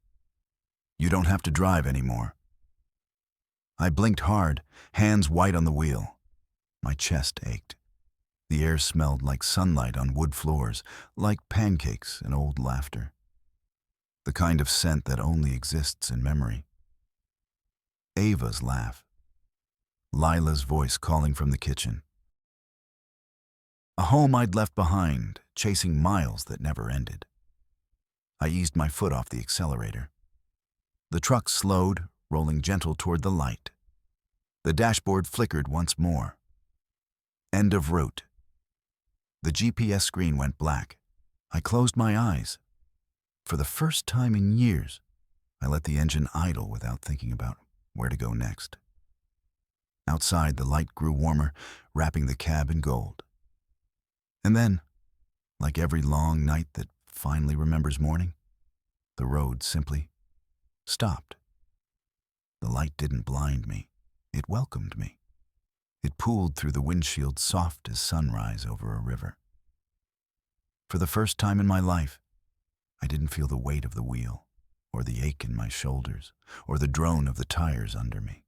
"You don't have to drive anymore." I blinked hard, hands white on the wheel. My chest ached. The air smelled like sunlight on wood floors, like pancakes and old laughter. The kind of scent that only exists in memory. Ava's laugh. Lila's voice calling from the kitchen. A home I'd left behind, chasing miles that never ended. I eased my foot off the accelerator. The truck slowed, rolling gentle toward the light. The dashboard flickered once more. End of route. The GPS screen went black. I closed my eyes. For the first time in years, I let the engine idle without thinking about where to go next. Outside, the light grew warmer, wrapping the cab in gold. And then, like every long night that finally remembers morning, the road simply stopped. The light didn't blind me. It welcomed me. It pooled through the windshield soft as sunrise over a river. For the first time in my life, I didn't feel the weight of the wheel, or the ache in my shoulders, or the drone of the tires under me.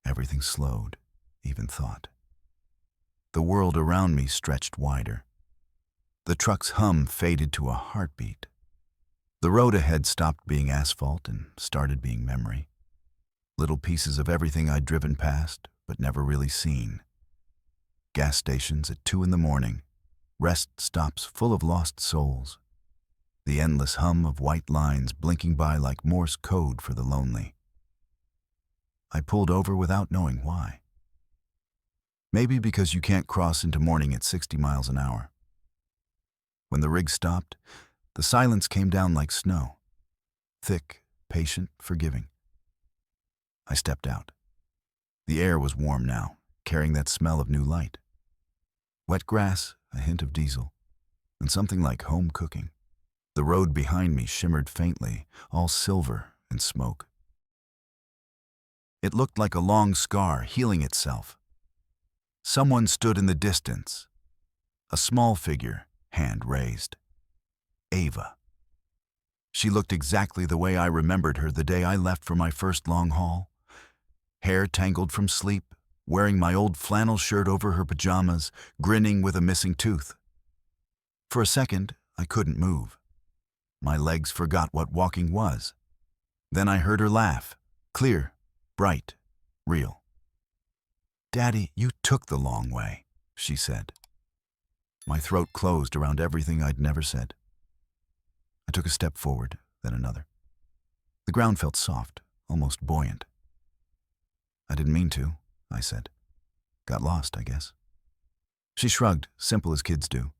Everything slowed, even thought. The world around me stretched wider. The truck's hum faded to a heartbeat. The road ahead stopped being asphalt and started being memory. Little pieces of everything I'd driven past, but never really seen. Gas stations at 2 a.m, rest stops full of lost souls. The endless hum of white lines blinking by like Morse code for the lonely. I pulled over without knowing why. Maybe because you can't cross into morning at 60 miles an hour. When the rig stopped, the silence came down like snow. Thick, patient, forgiving. I stepped out. The air was warm now, carrying that smell of new light. Wet grass, a hint of diesel, and something like home cooking. The road behind me shimmered faintly, all silver and smoke. It looked like a long scar healing itself. Someone stood in the distance. A small figure, hand raised. Ava. She looked exactly the way I remembered her the day I left for my first long haul. Hair tangled from sleep, wearing my old flannel shirt over her pajamas, grinning with a missing tooth. For a second, I couldn't move. My legs forgot what walking was. Then I heard her laugh, clear, bright, real. "Daddy, you took the long way," she said. My throat closed around everything I'd never said. I took a step forward, then another. The ground felt soft, almost buoyant. "I didn't mean to," I said. "Got lost, I guess." She shrugged, simple as kids do.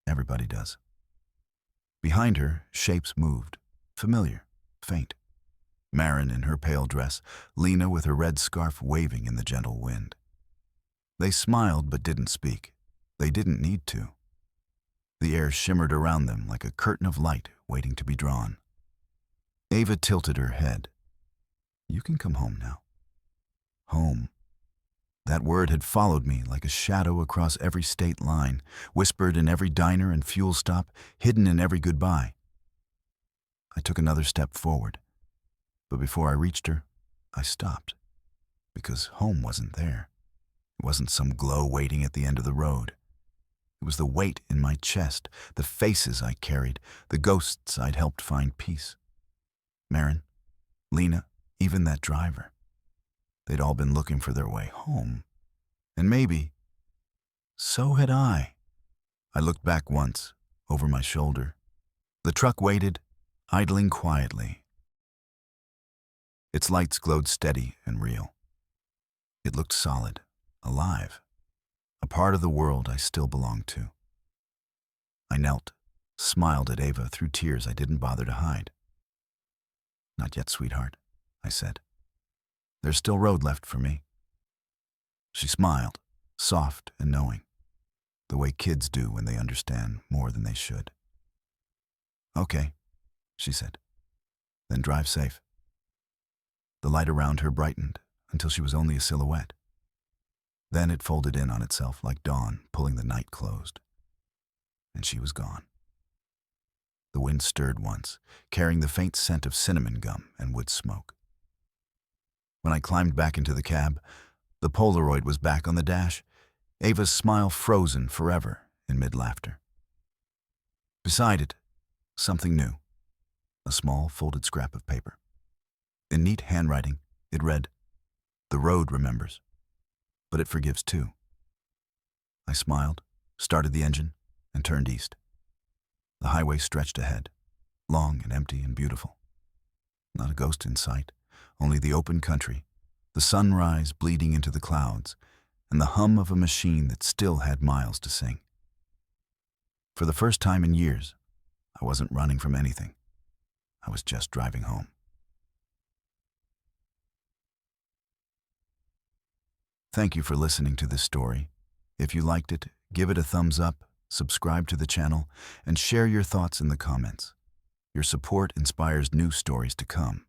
Everybody does. Behind her, shapes moved, familiar, faint. Marin in her pale dress, Lena with her red scarf waving in the gentle wind. They smiled but didn't speak. They didn't need to. The air shimmered around them like a curtain of light waiting to be drawn. Ava tilted her head. "You can come home now." Home. That word had followed me like a shadow across every state line, whispered in every diner and fuel stop, hidden in every goodbye. I took another step forward, but before I reached her, I stopped, because home wasn't there. It wasn't some glow waiting at the end of the road. It was the weight in my chest, the faces I carried, the ghosts I'd helped find peace. Marin, Lena, even that driver. They'd all been looking for their way home. And maybe, so had I. I looked back once, over my shoulder. The truck waited, idling quietly. Its lights glowed steady and real. It looked solid, alive, a part of the world I still belonged to. I knelt, smiled at Ava through tears I didn't bother to hide. "Not yet, sweetheart," I said. "There's still road left for me." She smiled, soft and knowing, the way kids do when they understand more than they should. "Okay," she said. "Then drive safe." The light around her brightened until she was only a silhouette. Then it folded in on itself like dawn pulling the night closed. And she was gone. The wind stirred once, carrying the faint scent of cinnamon gum and wood smoke. When I climbed back into the cab, the Polaroid was back on the dash, Ava's smile frozen forever in mid-laughter. Beside it, something new, a small folded scrap of paper. In neat handwriting, it read, "The road remembers, but it forgives too." I smiled, started the engine, and turned east. The highway stretched ahead, long and empty and beautiful. Not a ghost in sight, only the open country, the sunrise bleeding into the clouds, and the hum of a machine that still had miles to sing. For the first time in years, I wasn't running from anything. I was just driving home. Thank you for listening to this story. If you liked it, give it a thumbs up, subscribe to the channel, and share your thoughts in the comments. Your support inspires new stories to come.